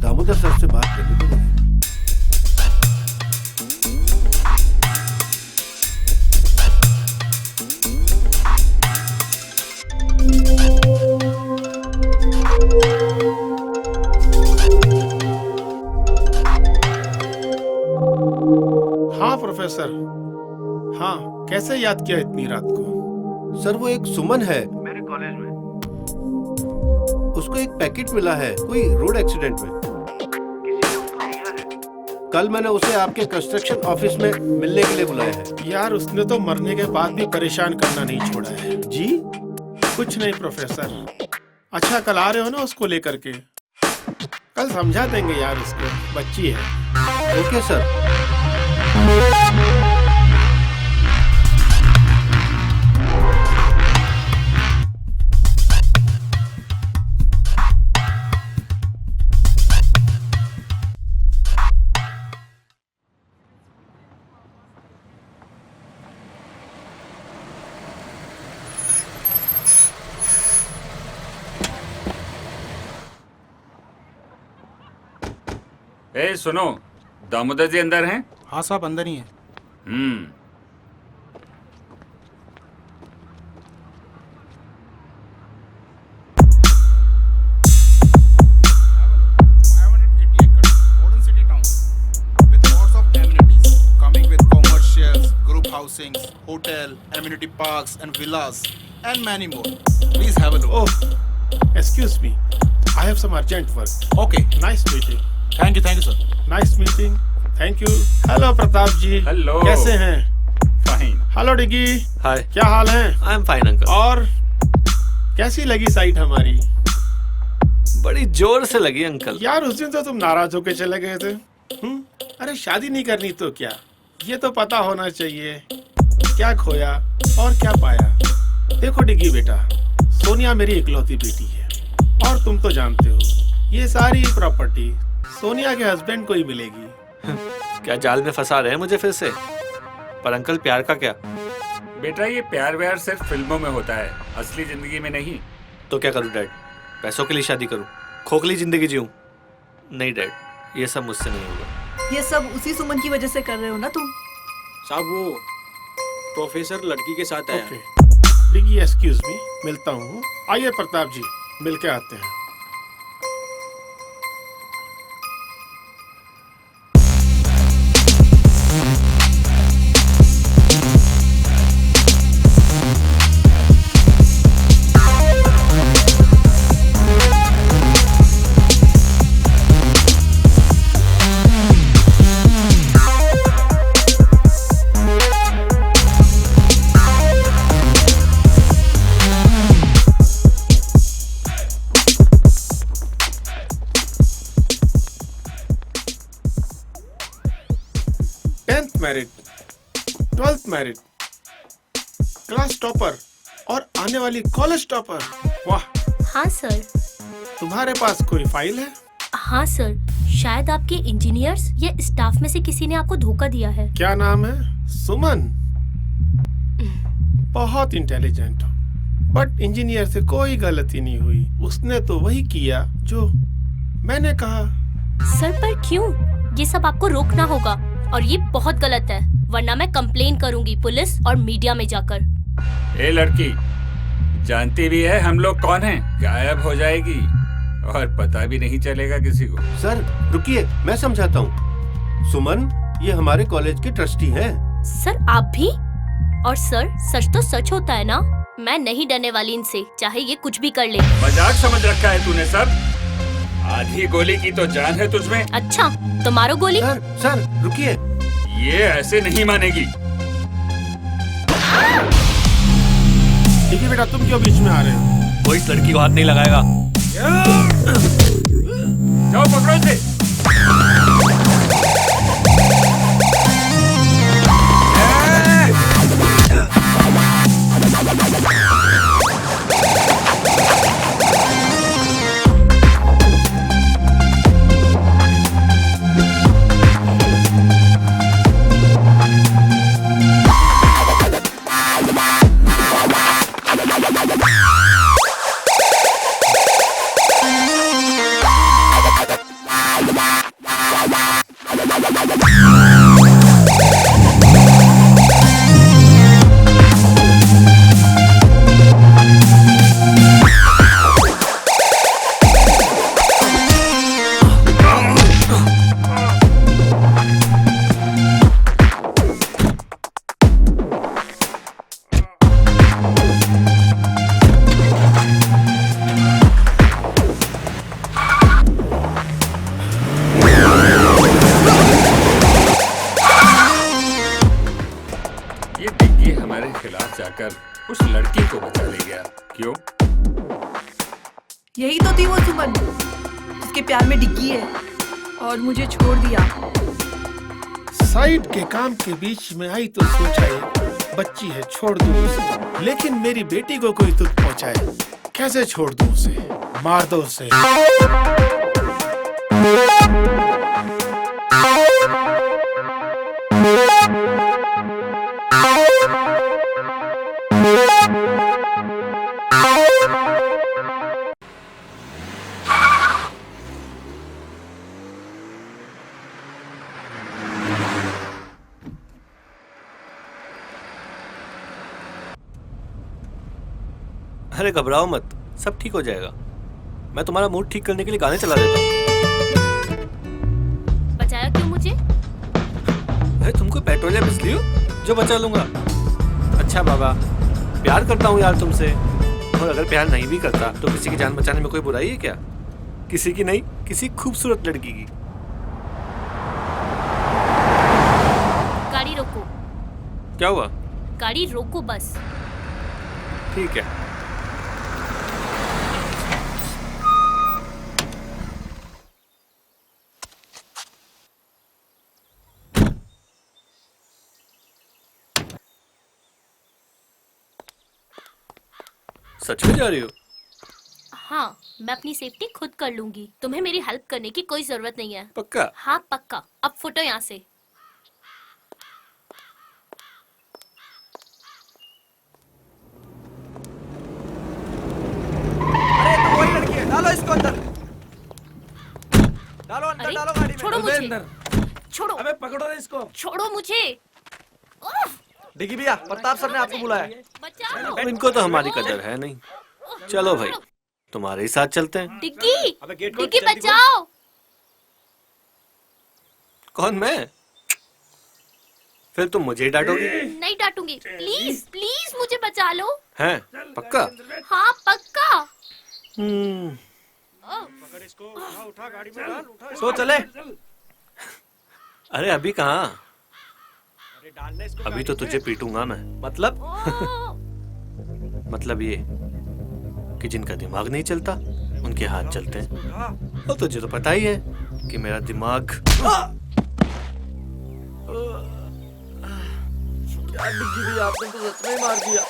Damodar sir से बात करनी पड़ेगी। हाँ प्रोफेसर, हाँ कैसे याद किया इतनी रात को? सर, वो एक सुमन है मेरे कॉलेज में, उसको एक पैकेट मिला है कोई रोड एक्सीडेंट में। कल मैंने उसे आपके कंस्ट्रक्शन ऑफिस में मिलने के लिए बुलाया है। यार, उसने तो मरने के बाद भी परेशान करना नहीं छोड़ा है। जी? कुछ नहीं प्रोफेसर। अच्छा, कल आ रहे हो ना उसको लेकर के? कल समझा देंगे यार, उसको बच्ची है। Okay sir. ए सुनो, दामोदर जी अंदर हैं? हाँ साहब, अंदर ही हैं। Housings, hotel, amenity parks and villas and many more. Please have a look. Oh, excuse me. I have some urgent work. Okay. Nice meeting. Thank you, sir. Nice meeting. Thank you. Hello Pratap ji. Hello. कैसे हैं? Fine. Hello Diggy. Hi. क्या हाल है? I am fine uncle. और कैसी लगी site हमारी? बड़ी जोर से लगी अंकल। यार उस दिन तो तुम नाराज होके चले गए थे। अरे शादी नहीं करनी तो क्या, ये तो पता होना चाहिए क्या खोया और क्या पाया। देखो डिगी बेटा, सोनिया मेरी इकलौती बेटी है और तुम तो जानते हो ये सारी प्रॉपर्टी सोनिया के हस्बैंड को ही मिलेगी। क्या जाल में फंसा रहे हैं मुझे फिर से? पर अंकल प्यार का क्या? बेटा ये प्यार व्यार सिर्फ फिल्मों में होता है, असली जिंदगी में नहीं। तो क्या करूं डैड? पैसों के लिए शादी करूं? खोखली जिंदगी जीऊं? नहीं डैड, ये सब मुझसे नहीं होगा। ये सब उसी सुमन की वजह से कर रहे हो ना तुम? साहब वो प्रोफेसर लड़की के साथ आया है। डिगी एक्सक्यूज मी, मिलता हूँ। आइए प्रताप जी, मिल के आते हैं। Married, 12th married, class topper और आने वाली कॉलेज टॉपर। वाह। हाँ सर। तुम्हारे पास कोई फाइल है? हाँ सर, शायद आपके इंजीनियर्स या स्टाफ में से किसी ने आपको धोखा दिया है। क्या नाम है? सुमन। बहुत इंटेलिजेंट हो, बट इंजीनियर से कोई गलती नहीं हुई। उसने तो वही किया जो मैंने कहा। सर पर क्यों? ये सब आपको रोकना होगा और ये बहुत गलत है, वरना मैं कंप्लेन करूंगी पुलिस और मीडिया में जाकर। ए लड़की, जानती भी है हम लोग कौन हैं? गायब हो जाएगी और पता भी नहीं चलेगा किसी को। सर रुकिए, मैं समझाता हूँ। सुमन ये हमारे कॉलेज के ट्रस्टी हैं। सर आप भी? और सर सच तो सच होता है ना, मैं नहीं डरने वाली इनसे, चाहे ये कुछ भी कर ले। मजाक समझ रखा है तूने सब? आधी गोली की तो जान है तुझमें। अच्छा तो मारो गोली। सर रुकिए, ये ऐसे नहीं मानेगी। ठीक है बेटा, तुम क्यों बीच में आ रहे हो? कोई इस लड़की को हाथ नहीं लगाएगा। जाओ पकड़ो इसे। उस लड़की को बचा ले गया। क्यों? यही तो थी वो सुमन, उसके प्यार में डिग्गी है और मुझे छोड़ दिया। साइड के काम के बीच में आई तो सोचा ये बच्ची है छोड़ दूं उसे, लेकिन मेरी बेटी को कोई दुख पहुंचाए कैसे छोड़ दूं उसे? मार दो उसे। अरे घबराओ मत, सब ठीक हो जाएगा। मैं तुम्हारा मूड ठीक करने के लिए गाने चला देता हूँ। बचाया क्यों मुझे? अरे तुम कोई पेट्रोल या बिजली हो जो बचा लूंगा? अच्छा बाबा, प्यार करता हूँ यार तुमसे, और अगर प्यार नहीं भी करता तो किसी की जान बचाने में कोई बुराई है क्या? किसी की नहीं, किसी खूबसूरत लड़की की। क्या हुआ? गाड़ी रोको बस। ठीक है। सच में जा रही हो? हाँ, मैं अपनी सेफ्टी खुद कर लूंगी। तुम्हें मेरी हेल्प करने की कोई जरूरत नहीं है। पक्का? हाँ पक्का। अब फुटो यहाँ से। अरे तो वही लड़की है, डालो इसको अंदर। डालो अंदर, अरे, डालो गाड़ी में। छोड़ो मुझे। छोड़ो। अबे पकड़ो ना इसको। छोड़ो मुझे। उफ, डिग्गी भैया, प्रताप सर ने आपको बुलाया। बचाओ। इनको तो हमारी कदर है नहीं। चलो भाई, तुम्हारे ही साथ चलते हैं। डिग्गी, डिग्गी बचाओ। कौन, मैं? फिर तुम मुझे ही डांटोगी? नहीं डांटूंगी। प्लीज प्लीज मुझे बचा लो। हैं? पक्का? हाँ पक्का। पकड़ इसको, उठा गाड़ी में डाल, उठा। सो चले। अरे अभी कहाँ? अरे डालने इसको। अभी तो तुझे पीटूंगा मैं। मतलब? मतलब ये कि जिनका दिमाग नहीं चलता उनके हाथ चलते हैं। और तुझे तो पता ही है कि मेरा दिमाग। क्या डिग्गी भैया, आपने तो सच में ही मार दिया।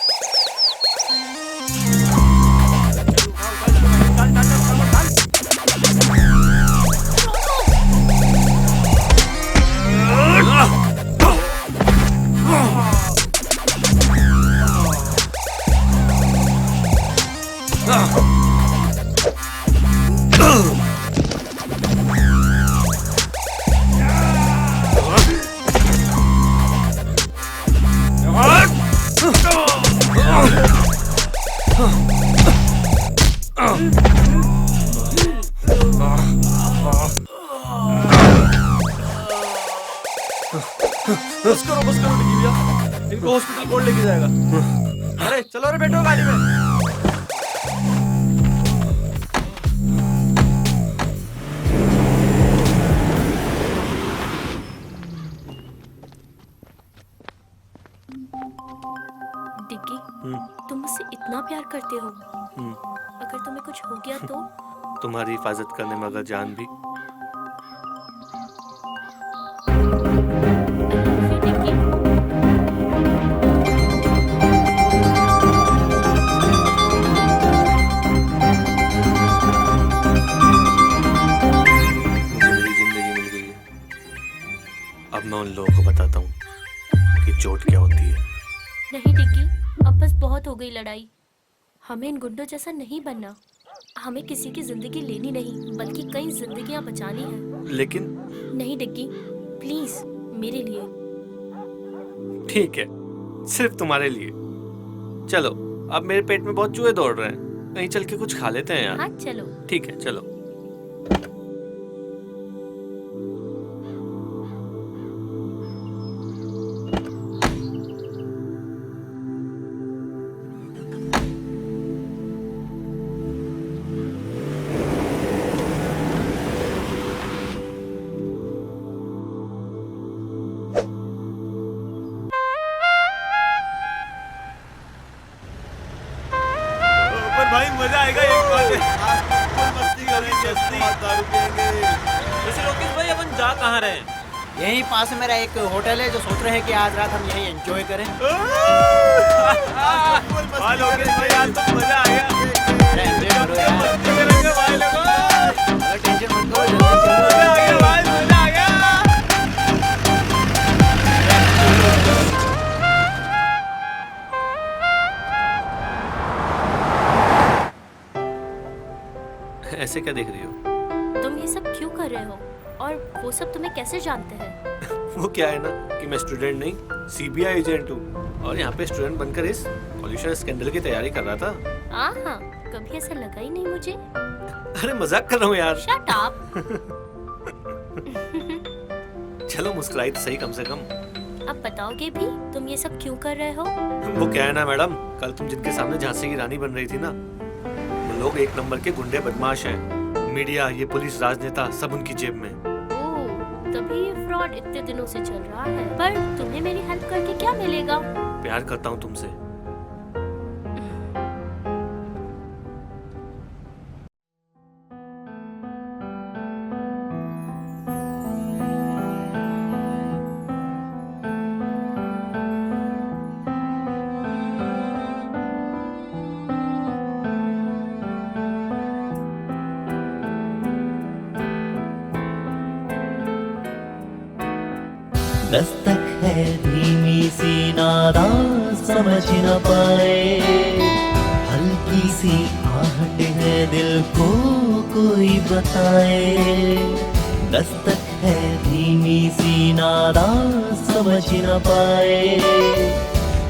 बस करो डिग्गी भैया, इनको हॉस्पिटल कौन लेके जाएगा? अरे चलो रे, बैठो गाड़ी में। डिग्गी, तुम मुझसे इतना प्यार करते हो, अगर तुम्हें कुछ हो गया तो? तुम्हारी हिफाजत करने में अगर जान भी। अब मैं उन लोगों को बताता हूँ कि चोट क्या होती है। नहीं डिग्गी, अब बस बहुत हो गई लड़ाई। हमें इन गुंडों जैसा नहीं बनना। हमें किसी की जिंदगी लेनी नहीं, बल्कि कई जिंदगियां बचानी है। लेकिन नहीं डिग्गी, प्लीज मेरे लिए। ठीक है, सिर्फ तुम्हारे लिए। चलो, अब मेरे पेट में बहुत चूहे दौड़ रहे हैं, कहीं चल के कुछ खा लेते हैं यार। हाँ चलो। ठीक है, चलो। भाई मजा आएगा एक बार मस्ती करेंगे, दारू पिएंगे। वैसे लोकेश भाई, अपन जा कहाँ रहे हैं? यहीं पास में मेरा एक होटल है, जो सोच रहे हैं कि आज रात हम यहीं एंजॉय करें। लोकेश भाई, आज तो मजा आ गया। मस्ती करेंगे भाई लोगों। टेंशन मत करो, मजा आ गया भाई, मजा आ गया। ऐसे क्या देख रही हो? तुम ये सब क्यों कर रहे हो? और वो सब तुम्हें कैसे जानते हैं? वो क्या है ना कि मैं स्टूडेंट नहीं, सीबीआई एजेंट हूँ, और यहाँ पे स्टूडेंट बनकर इस पॉल्यूशन स्कैंडल की तैयारी कर रहा था। हाँ, कभी ऐसा लगा ही नहीं मुझे। अरे मजाक कर रहा हूँ यार। Shut up. चलो मुस्कुराई तो सही कम से कम। अब बताओगे भी तुम ये सब क्यों कर रहे हो? वो क्या है ना मैडम, कल तुम जिनके सामने झांसी की रानी बन रही थी ना, वो लोग एक नंबर के गुंडे बदमाश हैं। मीडिया, ये पुलिस, राजनेता सब उनकी जेब में। तभी ये फ्रॉड इतने दिनों से चल रहा है। पर तुम्हें मेरी हेल्प करके क्या मिलेगा? प्यार करता हूँ तुमसे। दस्तक है धीमी सी नादा समझ न पाए, हल्की सी आहट है दिल को कोई बताए। दस्तक है धीमी सी नादा समझ न पाए,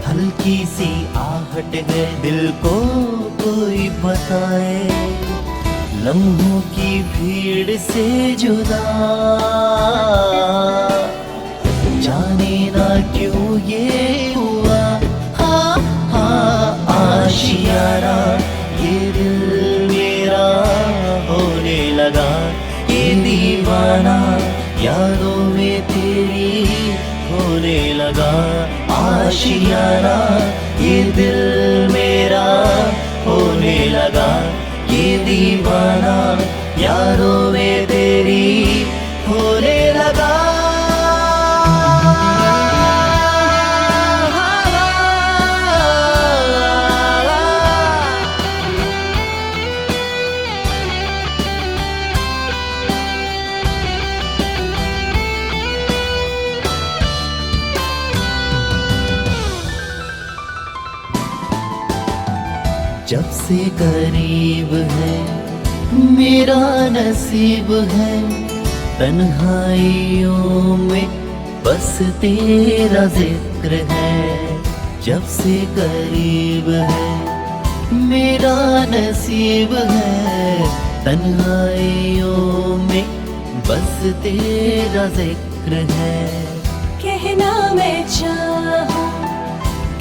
हल्की सी आहट है दिल को कोई बताए। लम्हों की भीड़ से जुदा जाने ना क्यों ये हुआ, हाँ हाँ आशियाना ये दिल मेरा होने लगा। ये दीवाना यादों में तेरी होने लगा। आशियाना ये दिल मेरा होने लगा। ये दीवाना यादों में तेरी होने लगा। जब से करीब है मेरा नसीब है, तन्हाइयों में बस तेरा जिक्र है। जब से करीब है मेरा नसीब है, तन्हाइयों में बस तेरा जिक्र है। कहना मैं चाहूं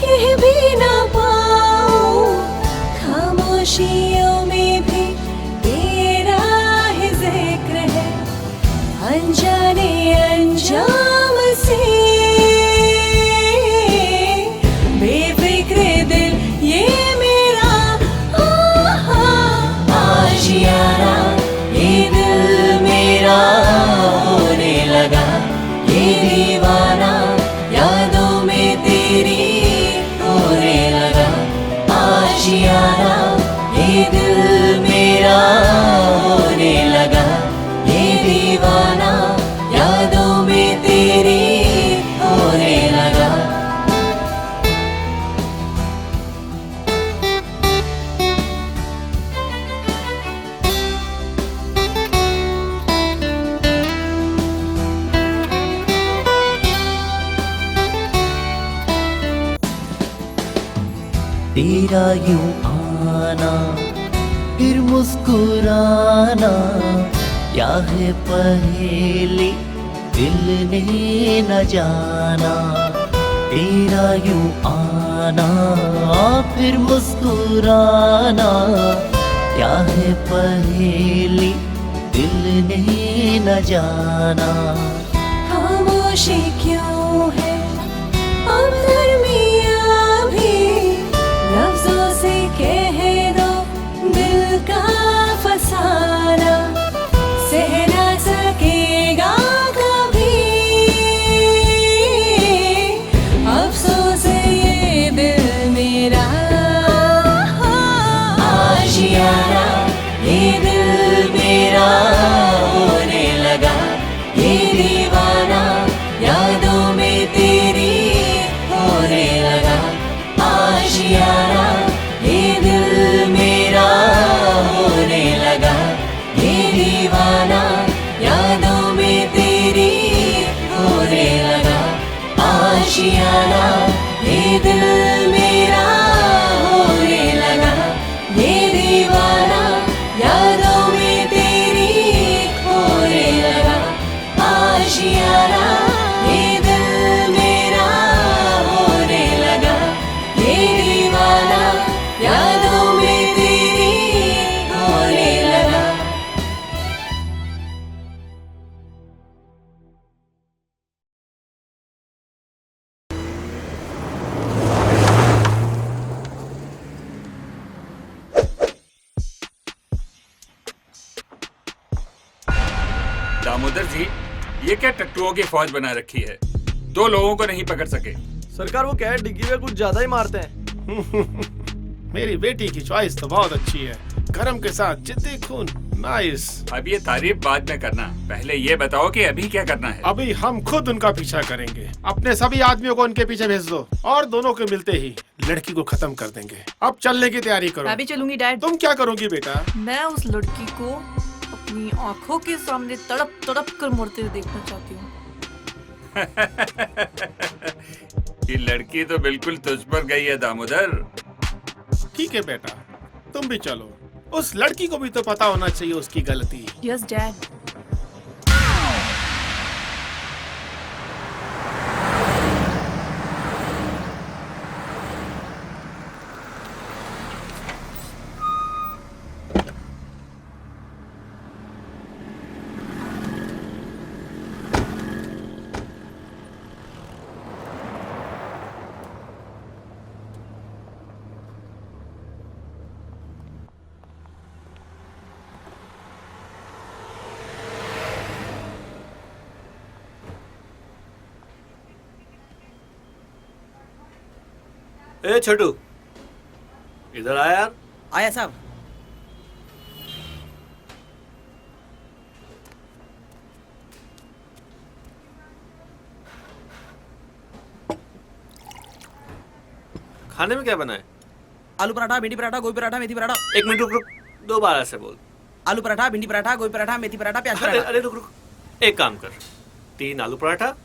कह भी ना पाऊं, खामोशियों में भी तेरा ही जिक्र है। अनजाने अंजाम से बेफिक्र दिल ये मेरा आशियाना ये दिल मेरा होने लगा। ये दीवाना यादों में तेरी होने लगा। आशियाना ये दिल मेरा होने लगा। ये दीवाना यादों में तेरी होने लगा। तेरा यूं आना फिर मुस्कुराना, क्या है पहेली दिल ने न जाना। तेरा यूं आना फिर मुस्कुराना, क्या है पहेली दिल ने न जाना। खामोशी क्यों है अब दरमियाँ भी, लफ्जों से कह दो दिल का फसाना। सह ना सकेगा कभी अफसोस ये दिल मेरा। आशियाना ये दिल मेरा होने लगा। ये दीवाना यादों में तेरी होने लगा। आशियाना ये दिल मेरा होने लगा। ये दीवाना यादों में तेरी होने लगा। आशियाना ये दिल मेरा होने लगा। ये दीवाना यादों में तेरी होने लगा। आशियाना ये दिल मेरा होने लगा। ये दीवाना यादों में तेरी होने लगा। दामोदर जी, ये क्या टट्टुओं की फौज बना रखी है? 2 लोगों को नहीं पकड़ सके। सरकार वो क्या है, डिग्गी में कुछ ज्यादा ही मारते हैं। मेरी बेटी की चॉइस तो बहुत अच्छी है, गरम के साथ जिद्दी खून, नाइस। अब ये तारीफ बाद में करना, पहले ये बताओ कि अभी क्या करना है? अभी हम खुद उनका पीछा करेंगे। अपने सभी आदमियों को उनके पीछे भेज दो और दोनों को मिलते ही लड़की को खत्म कर देंगे। अब चलने की तैयारी करो। मैं भी चलूंगी डैड। तुम क्या करोगी बेटा? मैं उस लड़की को अपनी आंखों के सामने तड़प तड़प कर मरते हुए देखना चाहती हूँ। ये लड़की तो बिल्कुल तुझ पर गई है दामोदर। ठीक है बेटा, तुम भी चलो। उस लड़की को भी तो पता होना चाहिए उसकी गलती। Yes dad. ए छोटू, इधर आया यार। आया साहब। खाने में क्या बना है? आलू पराठा, भिंडी पराठा, गोभी पराठा, मेथी पराठा। 1 मिनट रुक रुक, 2 बार ऐसे बोल। आलू पराठा, भिंडी पराठा, गोभी पराठा, मेथी पराठा, प्याज अरे पराठा। अरे रुक रुक, एक काम कर, 3 आलू पराठा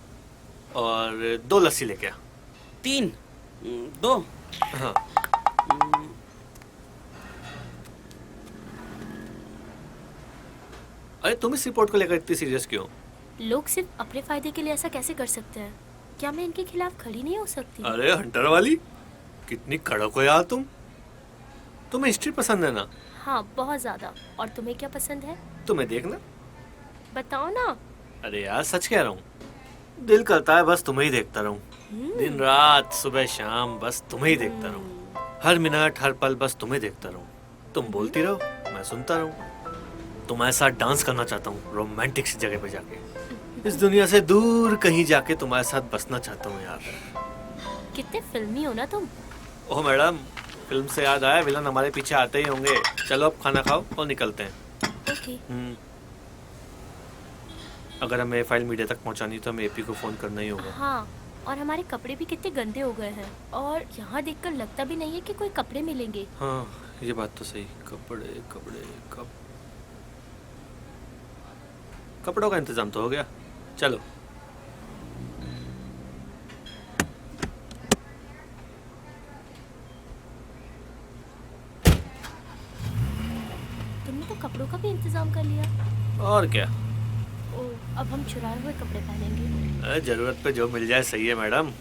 और 2 लस्सी लेके आ। 3, 2। हाँ। अरे तुम इस रिपोर्ट को लेकर इतनी सीरियस क्यों? लोग सिर्फ अपने फायदे के लिए ऐसा कैसे कर सकते हैं? क्या मैं इनके खिलाफ खड़ी नहीं हो सकती? अरे हंटर वाली, कितनी कड़क हो यार तुम। तुम्हें हिस्ट्री पसंद है ना? हाँ, बहुत ज्यादा। और तुम्हें क्या पसंद है? तुम्हें देखना। बताओ ना। अरे यार सच कह रहा हूँ, दिल करता है बस तुम्हें ही देखता रहूं। दिन रात सुबह शाम बस तुम्हें ही देखता रहूं। हर मिनट हर पल बस तुम्हें देखता रहूं। तुम बोलती रहो, मैं सुनता रहूं। तुम्हारे साथ डांस करना चाहता हूँ रोमांटिक सी जगह पे जाके। इस दुनिया से दूर कहीं जाके तुम्हारे साथ बसना चाहता हूँ यार। कितने फिल्मी हो ना तुम। ओह मैडम, फिल्म से याद आया, विलन हमारे पीछे आते ही होंगे। चलो अब खाना खाओ और निकलते हैं। ओके। अगर हमें फाइल मीडिया तक पहुंचानी तो हमें एपी को फोन करना ही होगा। हाँ, और हमारे कपड़े भी कितने गंदे हो गए हैं और यहाँ देखकर लगता भी नहीं है कि कोई कपड़े मिलेंगे। हाँ ये बात तो सही। कपड़ों का इंतजाम तो हो गया। चलो। तुमने तो कपड़ों का भी इंतजाम कर लिया। और क्या। ओह, अब हम चुराए हुए कपड़े पहनेंगे। जरूरत पे जो मिल जाए सही है मैडम।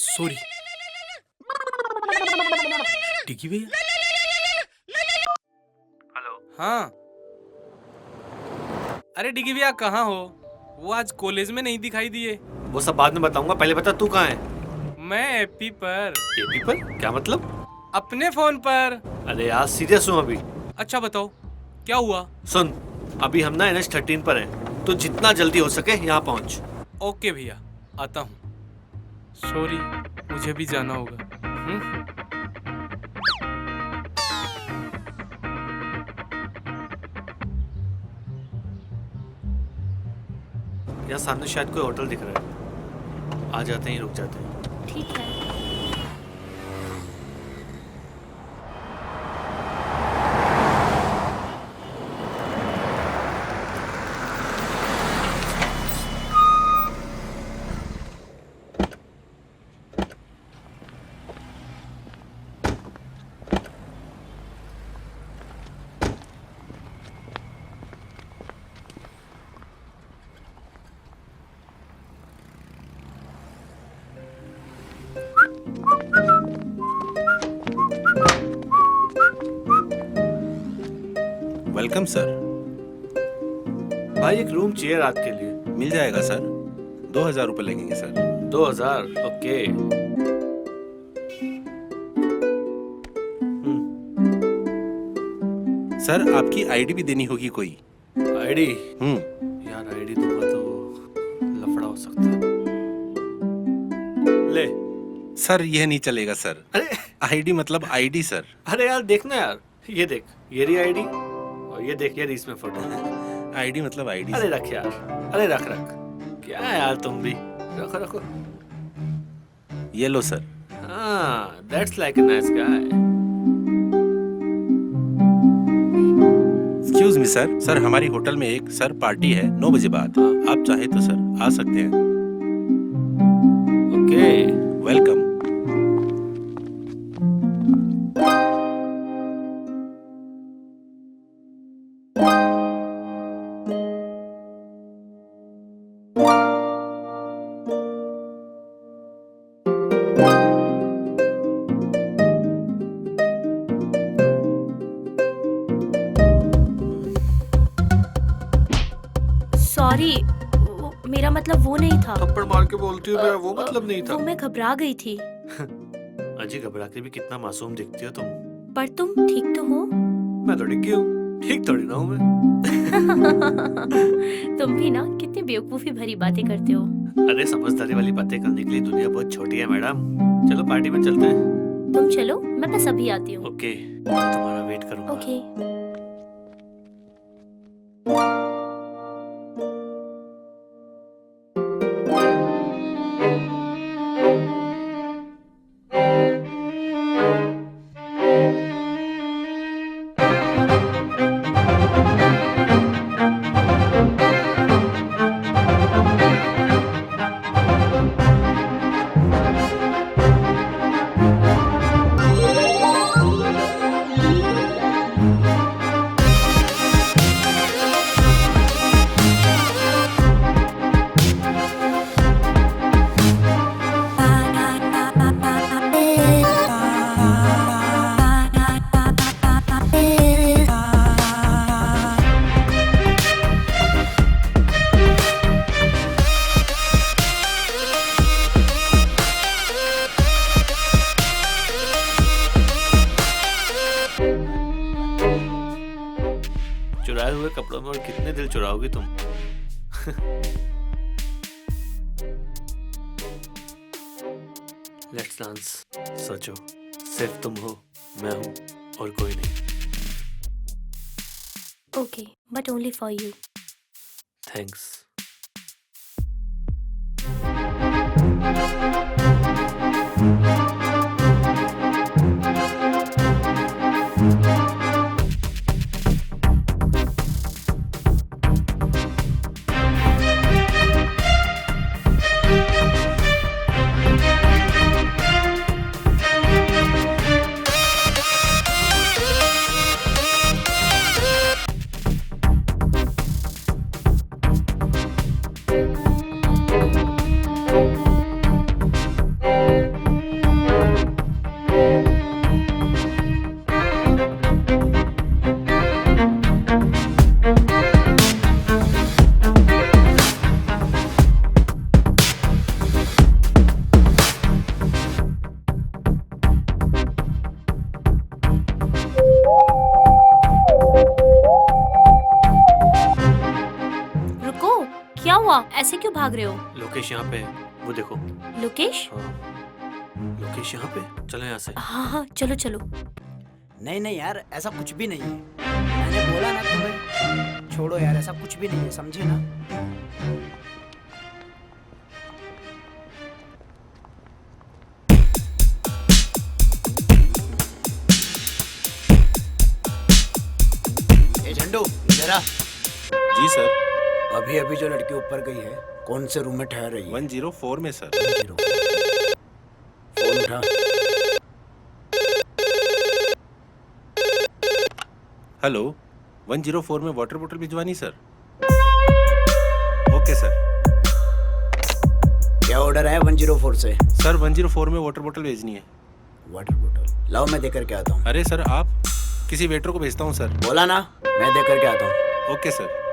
सॉरी डिग्गी भैया। हेलो। हाँ अरे डिग्गी भैया कहाँ हो? वो आज कॉलेज में नहीं दिखाई दिए। वो सब बाद में बताऊंगा, पहले बता तू कहाँ है? मैं एपी पर। एपी पर? क्या मतलब? अपने फोन पर। अरे यार सीरियस हूँ अभी। अच्छा बताओ क्या हुआ? सुन, अभी हम ना NH13 पर हैं, तो जितना जल्दी हो सके यहाँ पहुँच। ओके भैया, आता हूँ। सॉरी, मुझे भी जाना होगा। यहाँ सामने शायद कोई होटल दिख रहा है, आ जाते ही रुक जाते हैं। ठीक है। Welcome sir. भाई एक रूम चाहिए रात के लिए। मिल जाएगा सर, 2000 रुपये लगेंगे सर। 2000? ओके। सर आपकी आईडी भी देनी होगी कोई। आईडी? यार आईडी दूंगा तो लफड़ा हो सकता है। ले। सर यह नहीं चलेगा सर। अरे आईडी मतलब आईडी सर। अरे यार देखना यार, ये देख, ये रही आईडी और ये देख, ये रही इसमें फोटो। आईडी मतलब आईडी। अरे रख यार, अरे रख रख। क्या है यार तुम भी, रखो रखो। ये लो सर। हाँ, that's like a nice guy. Excuse me sir, sir हमारी होटल में एक सर पार्टी है 9 बजे बाद। आप चाहे तो सर आ सकते हैं। Okay, welcome. सॉरी, मेरा मतलब वो नहीं था। थप्पड़ मार के बोलती हूँ, मेरा वो मतलब नहीं था। वो मैं घबरा गई थी। अजी घबरा के भी कितना मासूम दिखती हो तुम। पर तुम ठीक तो हो? मैं तो डिग्गी हूँ, ठीक थोड़ी ना हूँ मैं। तुम भी ना कितनी बेवकूफी भरी बातें करते हो। अरे समझदारी वाली बातें करने के लिए दुनिया बहुत छोटी है मैडम। चलो पार्टी में चलते हैं। तुम चलो, मैं बस अभी आती हूँ। ओके, मैं तुम्हारा वेट करूँगा। ओके। चुराए हुए कपड़ों में और कितने दिल चुराओगी तुम। Let's dance. सोचो, सिर्फ तुम हो, मैं हूँ और कोई नहीं। Okay, but only for you. Thanks. रुको, क्या हुआ? ऐसे क्यों भाग रहे हो? लोकेश यहाँ पे वो देखो। लोकेश? लोकेश यहाँ पे? चलो यहाँ से। हाँ हाँ चलो चलो। नहीं नहीं यार, ऐसा कुछ भी नहीं है। मैंने बोला ना तुम्हें, छोड़ो यार, ऐसा कुछ भी नहीं है, समझे ना? ए झंडू, जरा। जी सर। अभी अभी जो लड़की ऊपर गई है, कौन से रूम में ठहर रही है? 104 में सर। फोन उठा। हेलो, 104 में वाटर बोतल भिजवानी सर। Okay sir. क्या ऑर्डर है 104 से? सर 104 में वाटर बोतल भेजनी है। वाटर बोतल लाओ, मैं देकर के आता हूँ। अरे सर, आप किसी वेटर को भेजता हूँ सर। बोला ना, मैं देकर के आता हूँ। Okay sir.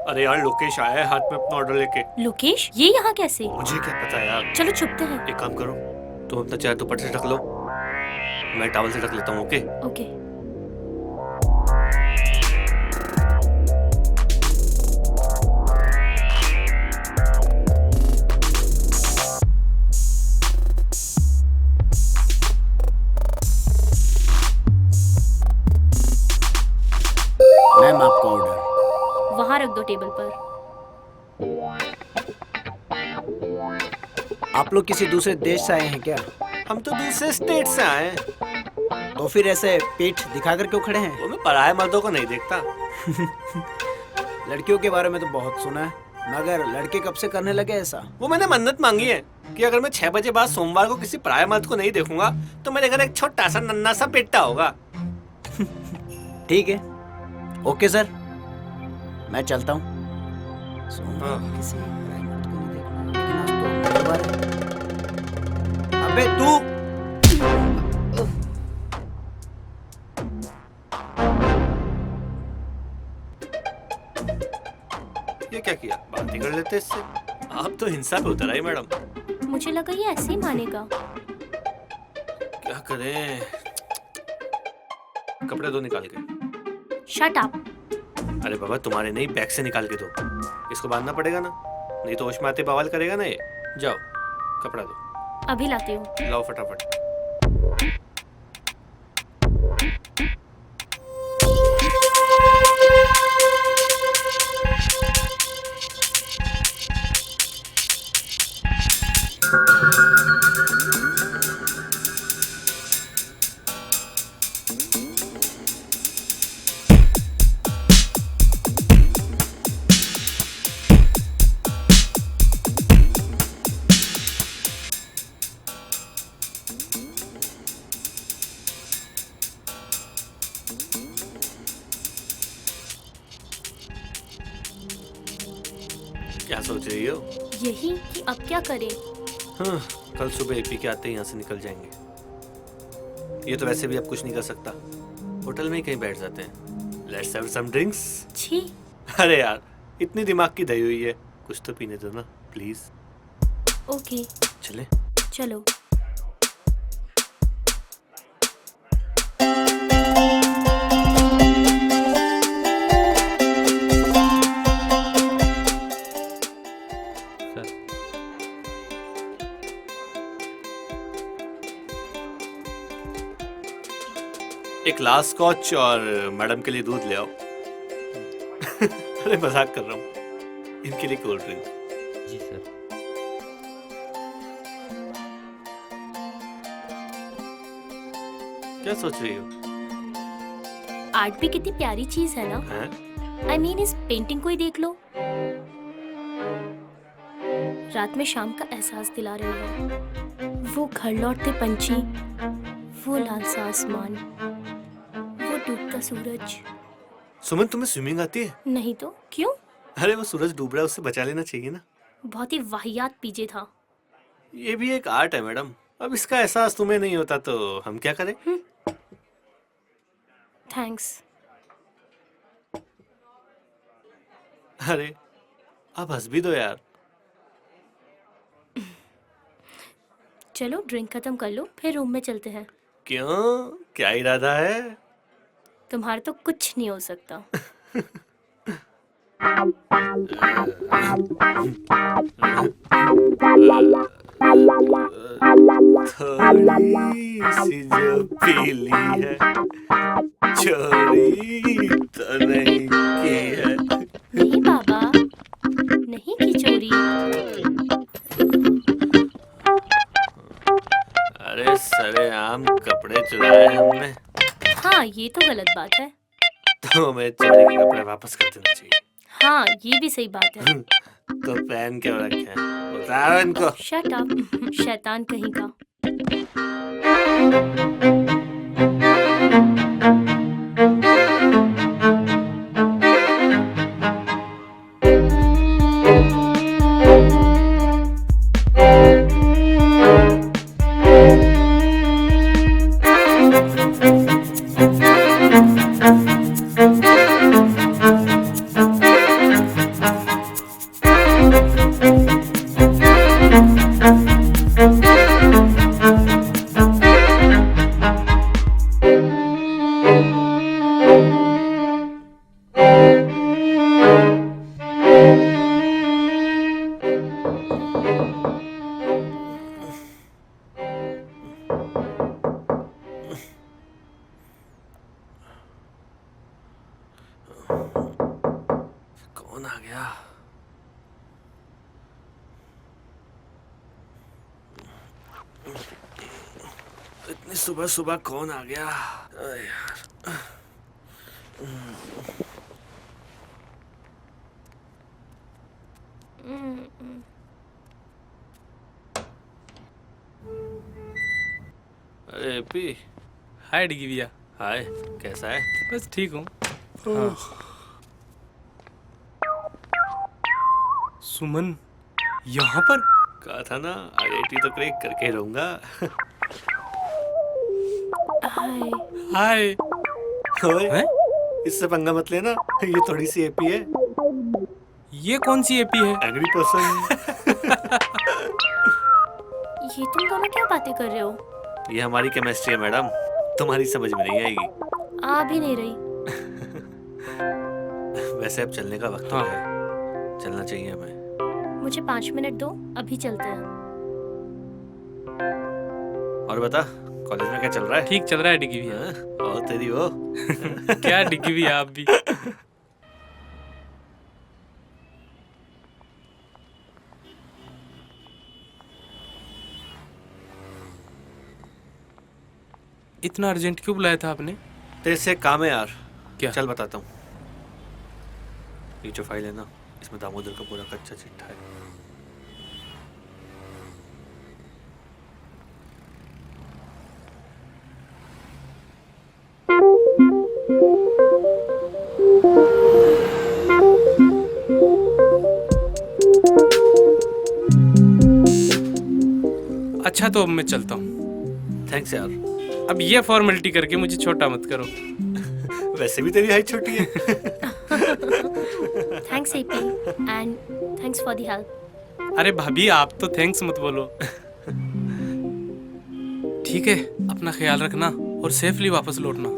अरे यार, लोकेश आया है हाथ में अपना ऑर्डर लेके। लोकेश, ये यहाँ कैसे? मुझे क्या पता यार। चलो छुपते हैं। एक काम करो, तुम अपना चेहरा दुपट्टे से ढक लो, मैं टॉवल से ढक लेता हूँ। Okay okay. मैम, आपका ऑर्डर वहाँ रख दो टेबल पर। आप लोग किसी दूसरे देश से आए हैं क्या? हम तो दूसरे स्टेट से आए हैं। तो फिर ऐसे पीठ दिखाकर क्यों खड़े हैं? वो मैं पराये मर्दों को नहीं देखता। लड़कियों के बारे में तो बहुत सुना है, मगर लड़के कब से करने लगे ऐसा? वो मैंने मन्नत मांगी है कि अगर मैं 6 बजे बाद सोमवार को किसी पराये मर्द को नहीं देखूंगा तो मेरे घर एक छोटा सा नन्ना सा बेटा होगा। ठीक है, ओके सर, मैं चलता हूँ। अबे तू! ये क्या किया? बात ही कर लेते इससे। आप तो हिंसा पे उतर आई मैडम। मुझे लगा ये ऐसे ही मानेगा। क्या करें? कपड़े दो निकाल के। Shut up. अरे बाबा, तुम्हारे नहीं, बैग से निकाल के दो। इसको बांधना पड़ेगा ना, नहीं तो होश में आते बवाल करेगा ना ये। जाओ, कपड़ा दो। अभी लाती हूँ। लाओ फटाफट। क्या सोच रही हो? यही कि अब क्या करें। हाँ, कल सुबह एपी के आते ही यहाँ से निकल जाएंगे। ये तो वैसे भी अब कुछ नहीं कर सकता, होटल में ही कहीं बैठ जाते हैं। Let's have some drinks. छी। अरे यार, इतनी दिमाग की दही हुई है, कुछ तो पीने दो ना प्लीज। ओके चले? चलो। एक लास्ट स्कॉच और मैडम के लिए दूध ले आओ। अरे मजाक कर रहा हूँ, इनके लिए कोल्ड ड्रिंक। जी सर। क्या सोच रही हो? आर्ट भी कितनी प्यारी चीज है ना। I mean, इस पेंटिंग को ही देख लो। रात में शाम का एहसास दिला रही है। वो घर लौटते पंछी, वो लाल सा आसमान, वो डूबता सूरज। सुमन, तुम्हें स्विमिंग आती है? नहीं तो क्यों? अरे वो सूरज डूब रहा है, उससे बचा लेना चाहिए ना। बहुत ही वाहियात पीजे था। ये भी एक आर्ट है मैडम। अब इसका एहसास तुम्हें नहीं होता तो हम क्या करें? थैंक्स। अरे अब हंस भी दो यार। चलो ड्रिंक खत्म कर लो, फिर रूम में चलते हैं। क्यों, क्या इरादा है? तुम्हारा तो कुछ नहीं हो सकता। थोड़ी सी जो पीली है, चोरी तो नहीं की है। नहीं बाबा, नहीं की चोरी। अरे सरेआम कपड़े चुराए हमने। हाँ ये तो गलत बात है। तो हमें चोरी के कपड़े वापस कर देना चाहिए। हाँ ये भी सही बात है। तो पहन क्यों रखे हैं? उतारो इनको। शट अप, शैतान कहीं का। कौन आ गया? इतनी सुबह सुबह कौन आ गया? अरे यार। अरे एपी। हाय डिगी भैया। हाय, कैसा है? बस ठीक हूँ। हाँ। सुमन यहाँ पर? कहा था ना, IIT तो क्रैक करके ही रहूंगा। हाय। हाय। ओए, इससे पंगा मत लेना, ये थोड़ी सी एपी है। ये कौन सी एपी है? Angry person. ये तुम दोनों क्या बातें कर रहे हो? ये हमारी केमिस्ट्री है मैडम, तुम्हारी समझ में नहीं आएगी। आ भी नहीं रही। वैसे अब चलने का वक्त हो गया है, चलना चाहिए हमें। मुझे 5 मिनट दो, अभी चलते हैं। और बता, कॉलेज में क्या चल रहा है? ठीक चल रहा है डिगी भैया। और तेरी वो क्या डिगी भैया आप भी। इतना अर्जेंट क्यों बुलाया था आपने? तेरे से काम है यार। क्या? चल बताता हूँ। ये जो फाइल है ना, इसमें दामोदर का पूरा कच्चा चिट्ठा है। अच्छा तो अब मैं चलता हूँ। थैंक्स यार। अब ये फॉर्मेलिटी करके मुझे छोटा मत करो। वैसे भी तेरी हाइट छोटी है। Thanks AP and thanks for the help. अरे भाभी आप तो थैंक्स मत बोलो। ठीक है, अपना ख्याल रखना और सेफली वापस लौटना।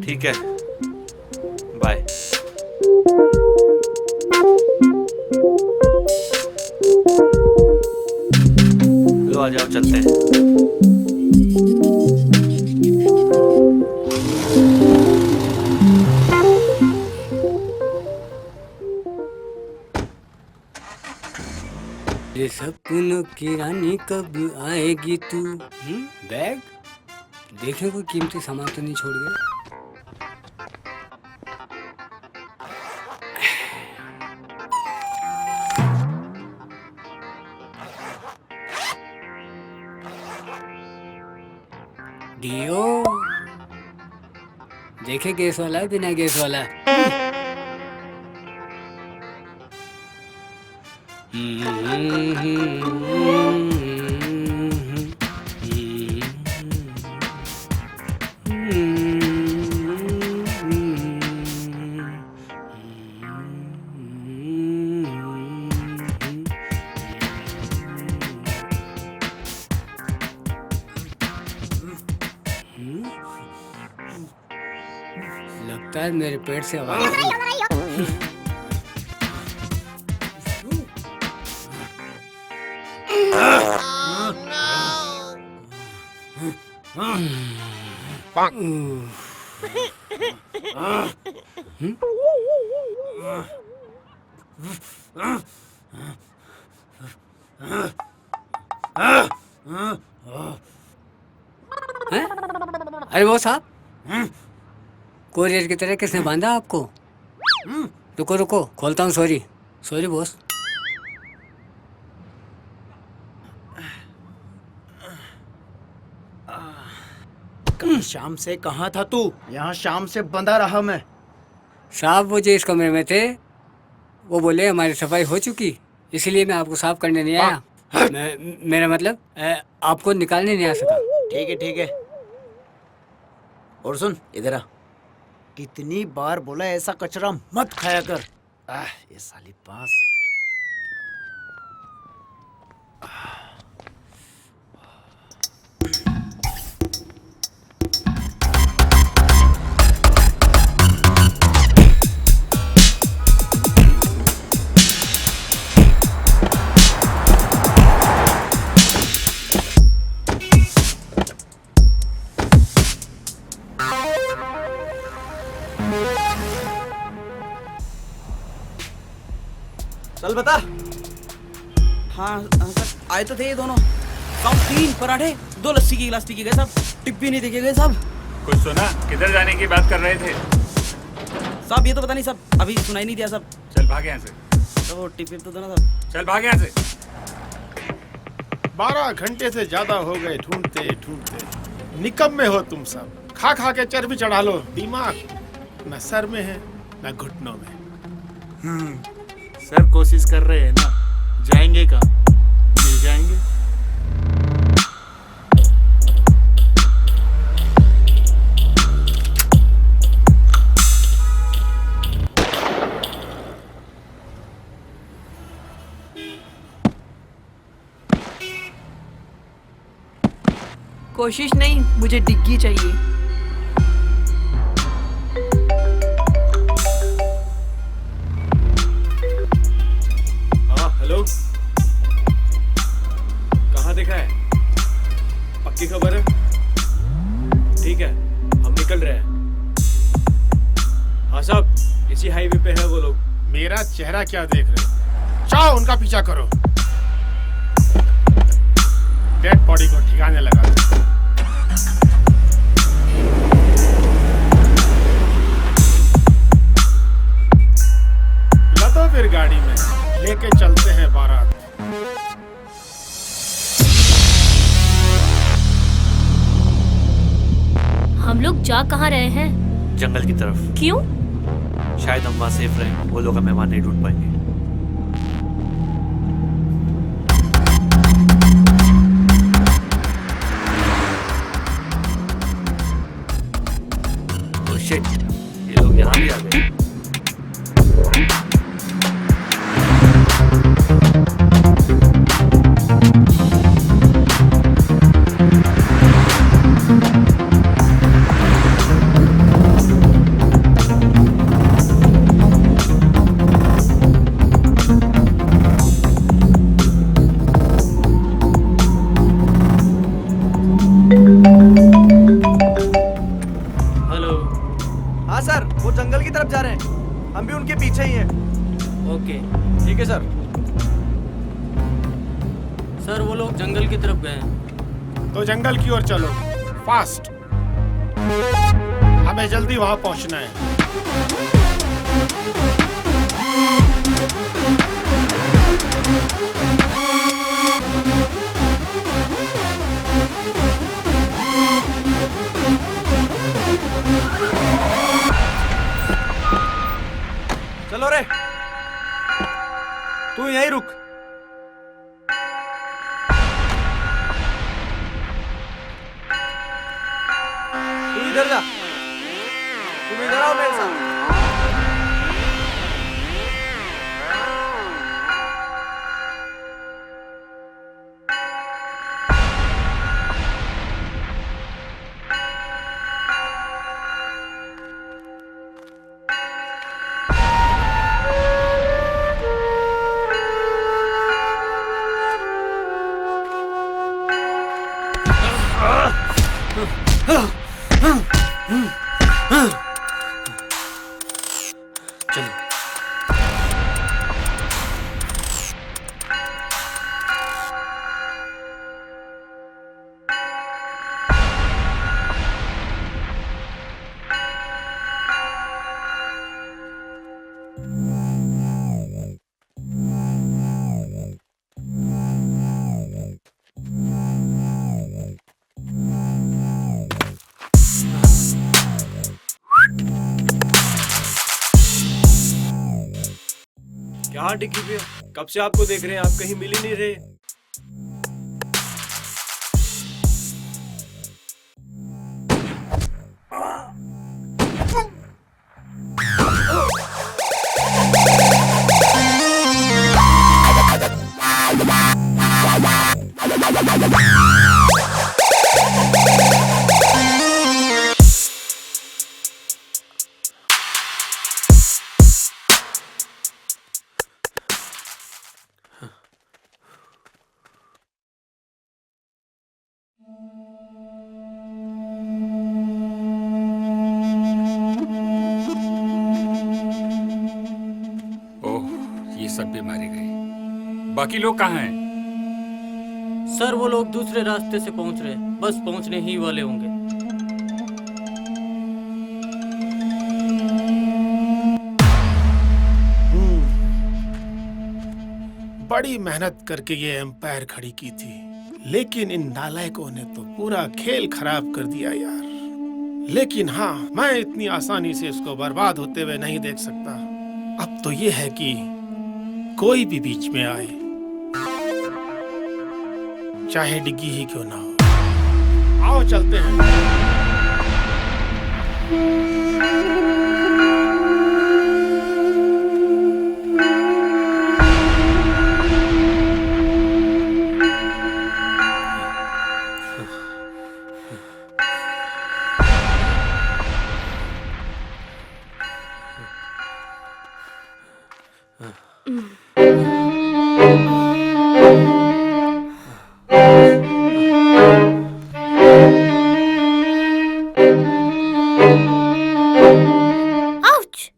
ठीक है, बाय। लो आ जाओ, चलते हैं। ये सपनों की रानी कब आएगी तू? बैग देखें कोई कीमती सामान तो नहीं छोड़ गया। डियो देखे गैस वाला है बिना गैस वाला। लगता है मेरे पेट से आवाज आई। हैं? अरे वो साहब, कोरियर की तरह किसने बांधा आपको? रुको रुको, खोलता हूँ। Sorry sorry boss. कल शाम से कहाँ था तू? यहाँ शाम से बंधा रहा मैं। साहब वो जो इस कमरे में थे वो बोले हमारी सफाई हो चुकी, इसलिए मैं आपको साफ करने नहीं आया। मेरा मतलब आपको निकालने नहीं आ सका। ठीक है ठीक है। और सुन, इधर आ। कितनी बार बोला ऐसा कचरा मत खाया कर। ये साली पास। चल बता। हाँ सर, आए तो थे ये दोनों। साहब 3 पराठे, 2 लस्सी की गिलास पी के गए साहब। टिप भी नहीं देखे गए साहब। कुछ सुना? किधर जाने की बात कर रहे थे? साहब ये तो पता नहीं साहब, अभी सुनाई नहीं दिया साहब। चल भाग यहाँ से। तो वो टिप तो दोनों साहब। चल भाग यहाँ से। 12 घंटे से ज्यादा हो गए ढूंढते ढूंढते। निकम्मे हो तुम सब। खा खा के चर्बी चढ़ा लो। दिमाग न सर में है न घुटनों में। सर कोशिश कर रहे हैं ना, जाएंगे कहाँ? मिल जाएंगे। कोशिश नहीं, मुझे डिग्गी चाहिए। हेलो, कहाँ देखा है? पक्की खबर है? ठीक है, हम निकल रहे हैं। हाँ साहब, इसी हाईवे पे है वो लोग। मेरा चेहरा क्या देख रहे हो? जाओ उनका पीछा करो। डेड बॉडी को ठिकाने लगा दो। लदो फिर गाड़ी में, लेके चलते हैं बारात। हम लोग जा कहाँ रहे हैं? जंगल की तरफ। क्यों? शायद हम वहाँ सेफ रहें, वो लोग हमें वहाँ नहीं ढूंढ पाएंगे। ओह शिट, ये लोग यहाँ भी आ गए। हाँ सर, वो जंगल की तरफ जा रहे हैं। हम भी उनके पीछे ही हैं। ओके ठीक है सर। सर वो लोग जंगल की तरफ गए हैं। तो जंगल की ओर चलो, फास्ट। हमें जल्दी वहां पहुंचना है। चलो रे, तू यहीं रुक। तू इधर जा। तुम इधर आओ मेरे साथ। चलो। क्या डिग्गी भैया, कब से आपको देख रहे हैं, आप कहीं मिल ही नहीं रहे। ओह, ये सब बीमारी गई। बाकी लोग कहाँ हैं? सर वो लोग दूसरे रास्ते से पहुंच रहे हैं, बस पहुंचने ही वाले होंगे। बड़ी मेहनत करके ये एम्पायर खड़ी की थी, लेकिन इन नालायकों ने तो पूरा खेल खराब कर दिया यार। लेकिन हाँ, मैं इतनी आसानी से इसको बर्बाद होते हुए नहीं देख सकता। अब तो ये है कि कोई भी बीच में आए, चाहे डिग्गी ही क्यों ना हो। आओ चलते हैं।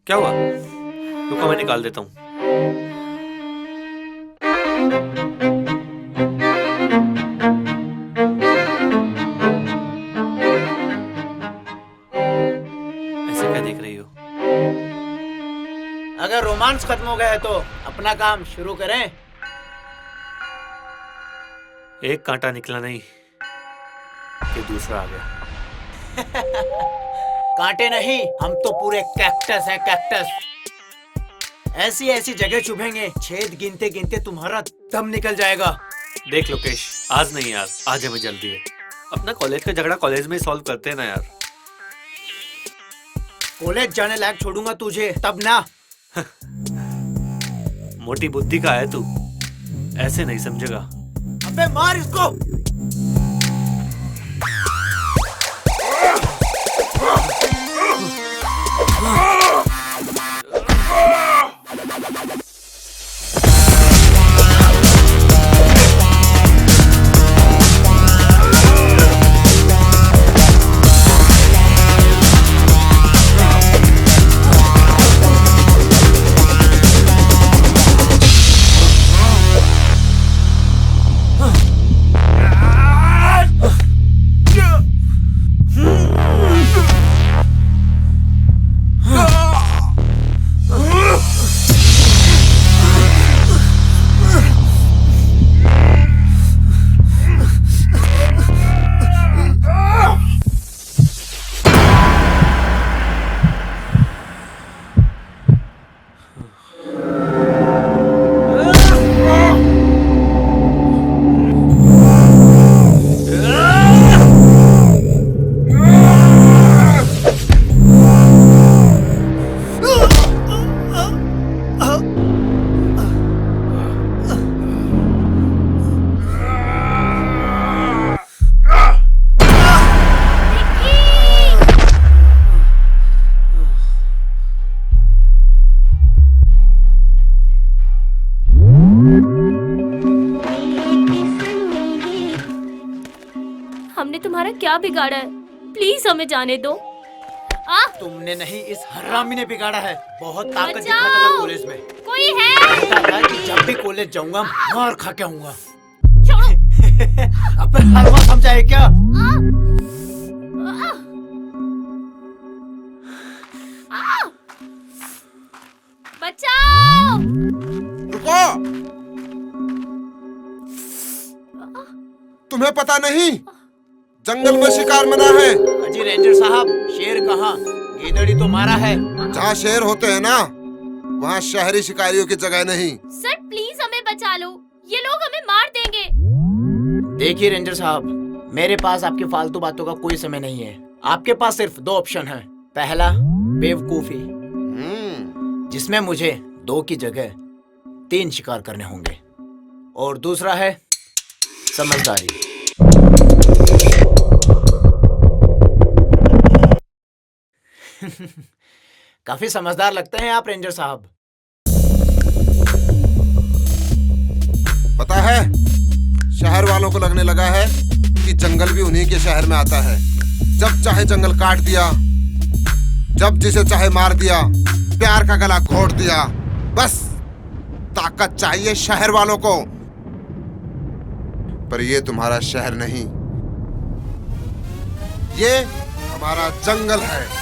क्या हुआ? रुको, मैं निकाल देता हूँ। ऐसे क्या देख रही हो? अगर रोमांस खत्म हो गया है तो अपना काम शुरू करें। एक कांटा निकला नहीं कि दूसरा आ गया। कांटे नहीं, हम तो पूरे कैक्टस है, कैक्टस। ऐसी ऐसी जगह चुभेंगे, छेद गिनते गिनते तुम्हारा दम निकल जाएगा। देख लोकेश, आज नहीं यार, आज हमें जल्दी है। अपना कॉलेज का झगड़ा कॉलेज में सॉल्व करते हैं ना यार। कॉलेज जाने लायक छोड़ूंगा तुझे तब ना। मोटी बुद्धि का है तू, ऐसे नहीं समझेगा। अबे मार इसको। हमने तुम्हारा क्या बिगाड़ा है? प्लीज हमें जाने दो। तुमने नहीं, इस हरामी ने बिगाड़ा है। बहुत ताकत बचाओ! दिखाता था कॉलेज में। कोई है? कहता था कि जब भी कॉलेज जाऊंगा मार खा के आऊंगा। अपना हलवा समझा है क्या? बचाओ! रुको! तुम्हें पता नहीं जंगल में शिकार मना है। अजी रेंजर साहब, शेर कहाँ? गीदड़ी तो मारा है। जहाँ शेर होते हैं ना, वहाँ शहरी शिकारियों की जगह नहीं। सर प्लीज हमें बचा लो, ये लोग हमें मार देंगे। देखिए रेंजर साहब, मेरे पास आपकी फालतू बातों का कोई समय नहीं है। आपके पास सिर्फ 2 ऑप्शन हैं। पहला, बेवकूफी, जिसमें मुझे 2 की जगह 3 शिकार करने होंगे, और दूसरा है समझदारी। काफी समझदार लगते हैं आप रेंजर साहब। पता है, शहर वालों को लगने लगा है कि जंगल भी उन्हीं के शहर में आता है। जब चाहे जंगल काट दिया, जब जिसे चाहे मार दिया, प्यार का गला घोट दिया। बस ताकत चाहिए शहर वालों को। पर ये तुम्हारा शहर नहीं, ये हमारा जंगल है।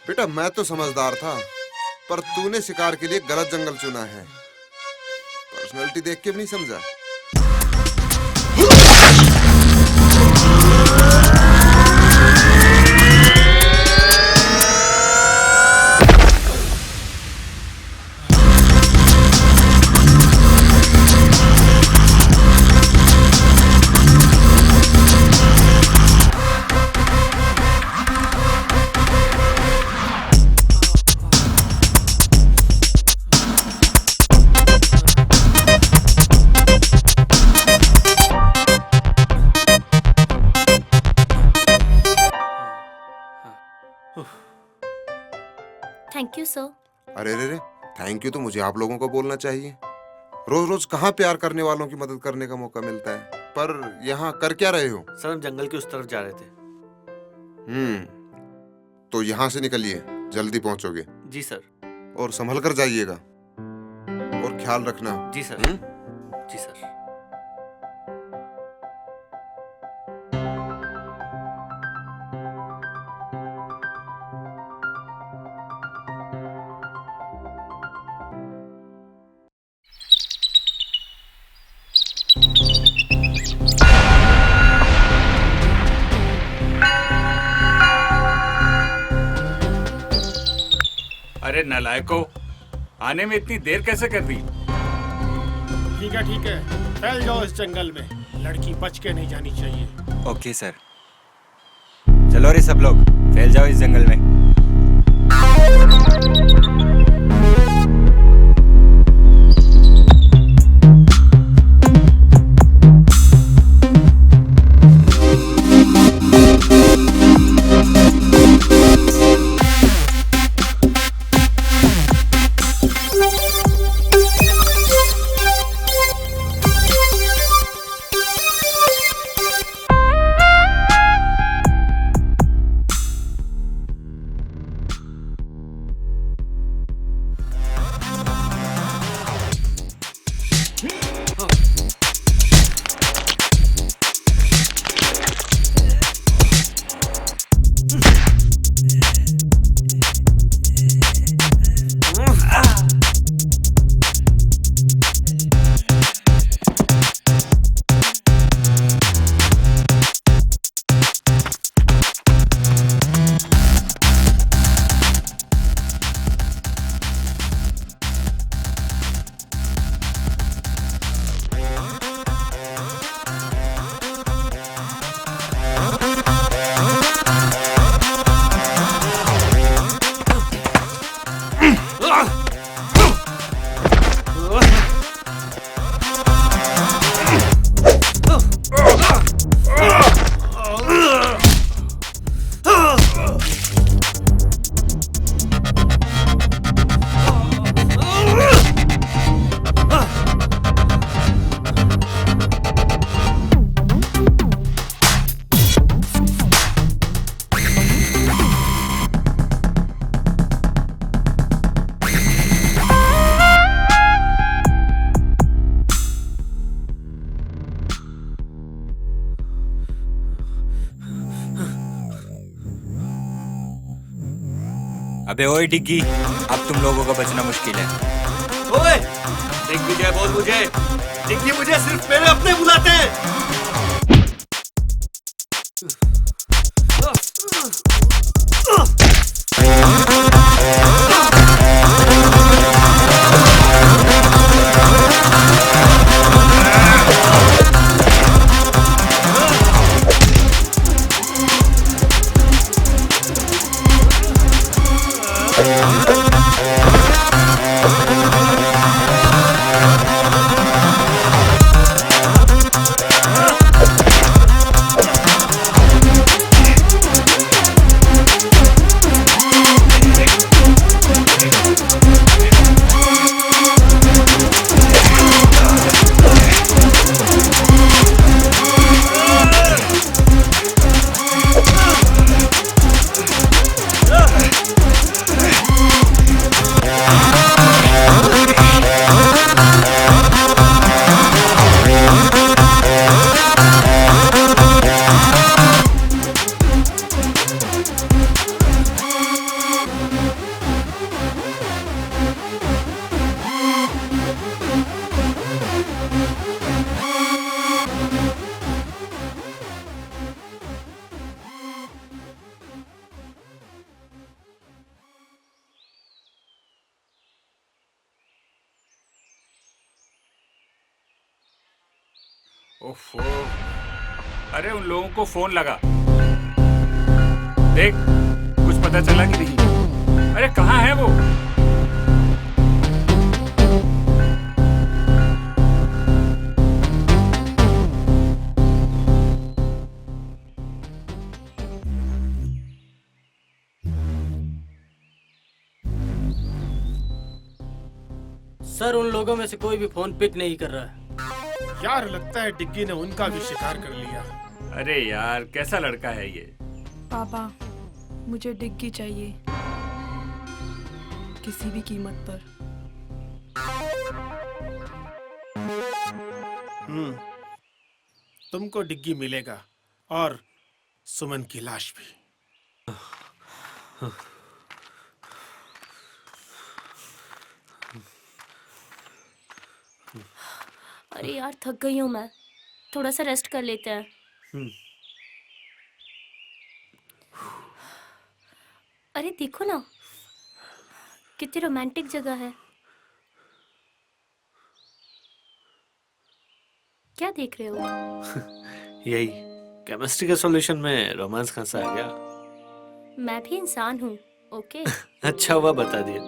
बेटा, मैं तो समझदार था, पर तूने शिकार के लिए गलत जंगल चुना है। पर्सनालिटी देख के भी नहीं समझा। Thank you sir. अरे रे रे, थैंक यू तो मुझे आप लोगों को बोलना चाहिए। रोज रोज कहाँ प्यार करने वालों की मदद करने का मौका मिलता है। पर यहाँ कर क्या रहे हो? सर हम जंगल के उस तरफ जा रहे थे। तो यहाँ से निकलिए, जल्दी पहुंचोगे। जी सर। और संभल कर जाइएगा और ख्याल रखना। जी सर। जी सर। अरे नालायको, आने में इतनी देर कैसे कर दी? ठीक है, फैल जाओ इस जंगल में, लड़की बच के नहीं जानी चाहिए। Okay sir. चलो रे सब लोग, फैल जाओ इस जंगल में। अबे ओए डिग्गी, अब तुम लोगों का बचना मुश्किल है। ओए, दिग्विजय बोल मुझे। डिग्गी मुझे सिर्फ मेरे अपने बुलाते हैं। ओफो, अरे उन लोगों को फोन लगा, देख कुछ पता चला कि नहीं? अरे कहाँ है वो? सर उन लोगों में से कोई भी फोन पिक नहीं कर रहा है। यार लगता है डिग्गी ने उनका भी शिकार कर लिया। अरे यार कैसा लड़का है ये? पापा मुझे डिग्गी चाहिए। किसी भी कीमत पर। तुमको डिग्गी मिलेगा और सुमन की लाश भी। अरे यार थक गई हूँ मैं, थोड़ा सा रेस्ट कर लेते हैं। अरे देखो ना, कितनी रोमांटिक जगह है। क्या देख रहे हो? यही केमिस्ट्री के सॉल्यूशन में रोमांस कहाँ से आ गया? मैं भी इंसान हूँ, ओके? अच्छा हुआ बता दिया।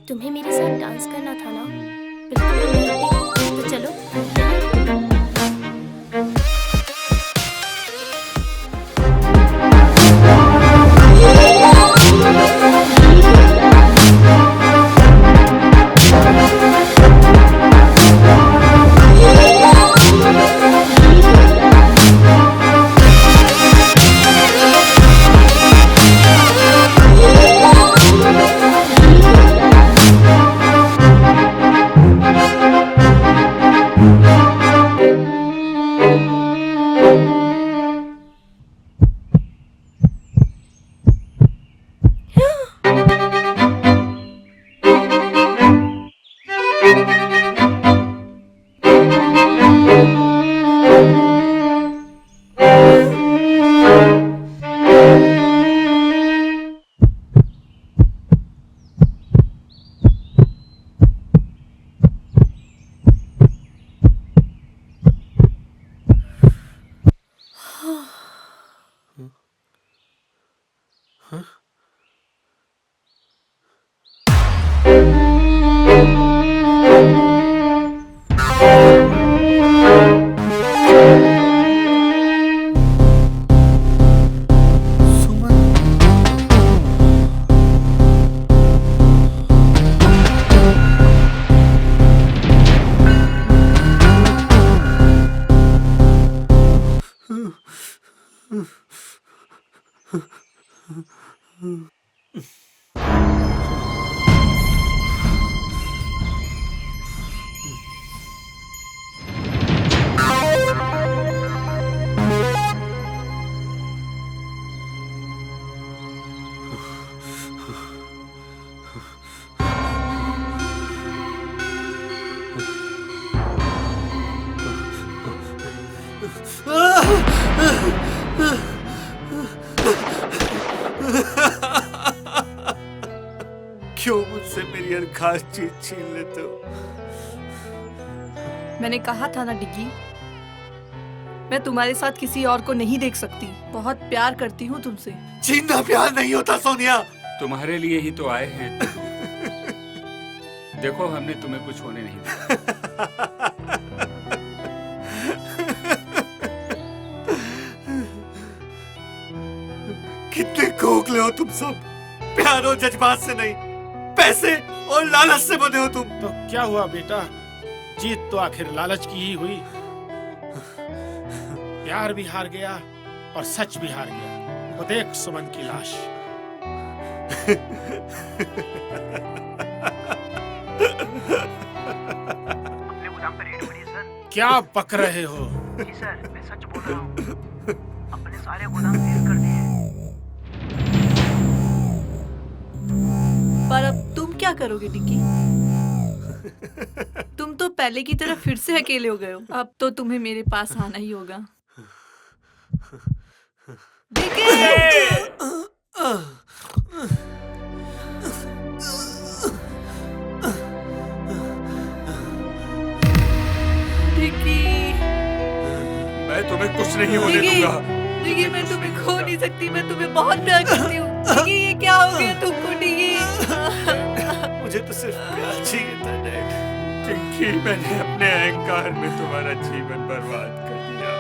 तुम्हें मेरे साथ डांस करना था ना? बिल्कुल, तो चलो। क्यों मुझसे मेरी हर खास चीज छीन लेते हो? मैंने कहा था ना डिग्गी, मैं तुम्हारे साथ किसी और को नहीं देख सकती। बहुत प्यार करती हूँ तुमसे। छीनना प्यार नहीं होता सोनिया। तुम्हारे लिए ही तो आए हैं। देखो हमने तुम्हें कुछ होने नहीं दिया। कितने खोखले हो तुम सब। प्यार और जज्बात से नहीं, पैसे और लालच से बने हो तुम। तो क्या हुआ बेटा, जीत तो आखिर लालच की ही हुई। प्यार भी हार गया और सच भी हार गया। वो देख सुमन की लाश। अपने गोदाम पे रेड हो रही है सर। क्या बक रहे हो? जी सर, मैं सच बोल रहा हूँ। अपने सारे गोदाम सील कर दिए। पर अब तुम क्या करोगे डिग्गी? तुम तो पहले की तरह फिर से अकेले हो गए हो। अब तो तुम्हें मेरे पास आना ही होगा। मैं तुम्हें कुछ नहीं होने दूंगा। डिग्गी, मैं तुम्हें खो नहीं सकती। मैं तुम्हें बहुत प्यार करती हूँ। डिग्गी, ये क्या हो गया तुमको डिग्गी? मुझे तो सिर्फ प्यार चाहिए था डैड। चिंकी, मैंने अपने अहंकार में तुम्हारा जीवन बर्बाद कर दिया।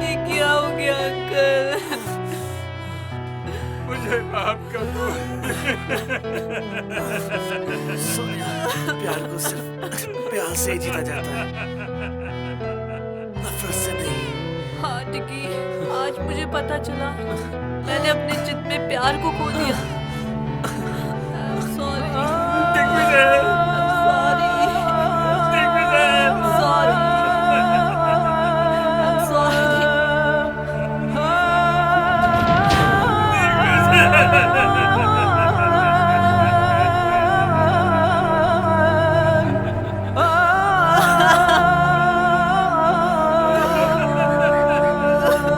ये क्या हो गया अंकल? मुझे माफ कर दो। सोनिया, प्यार को सिर्फ प्यार से ही जीता जाता है, नफरत से नहीं। हाँ डिग्गी, क्योंकि आज मुझे पता चला मैंने अपने चित में प्यार को खो दिया। I'm sorry. दिग्विजय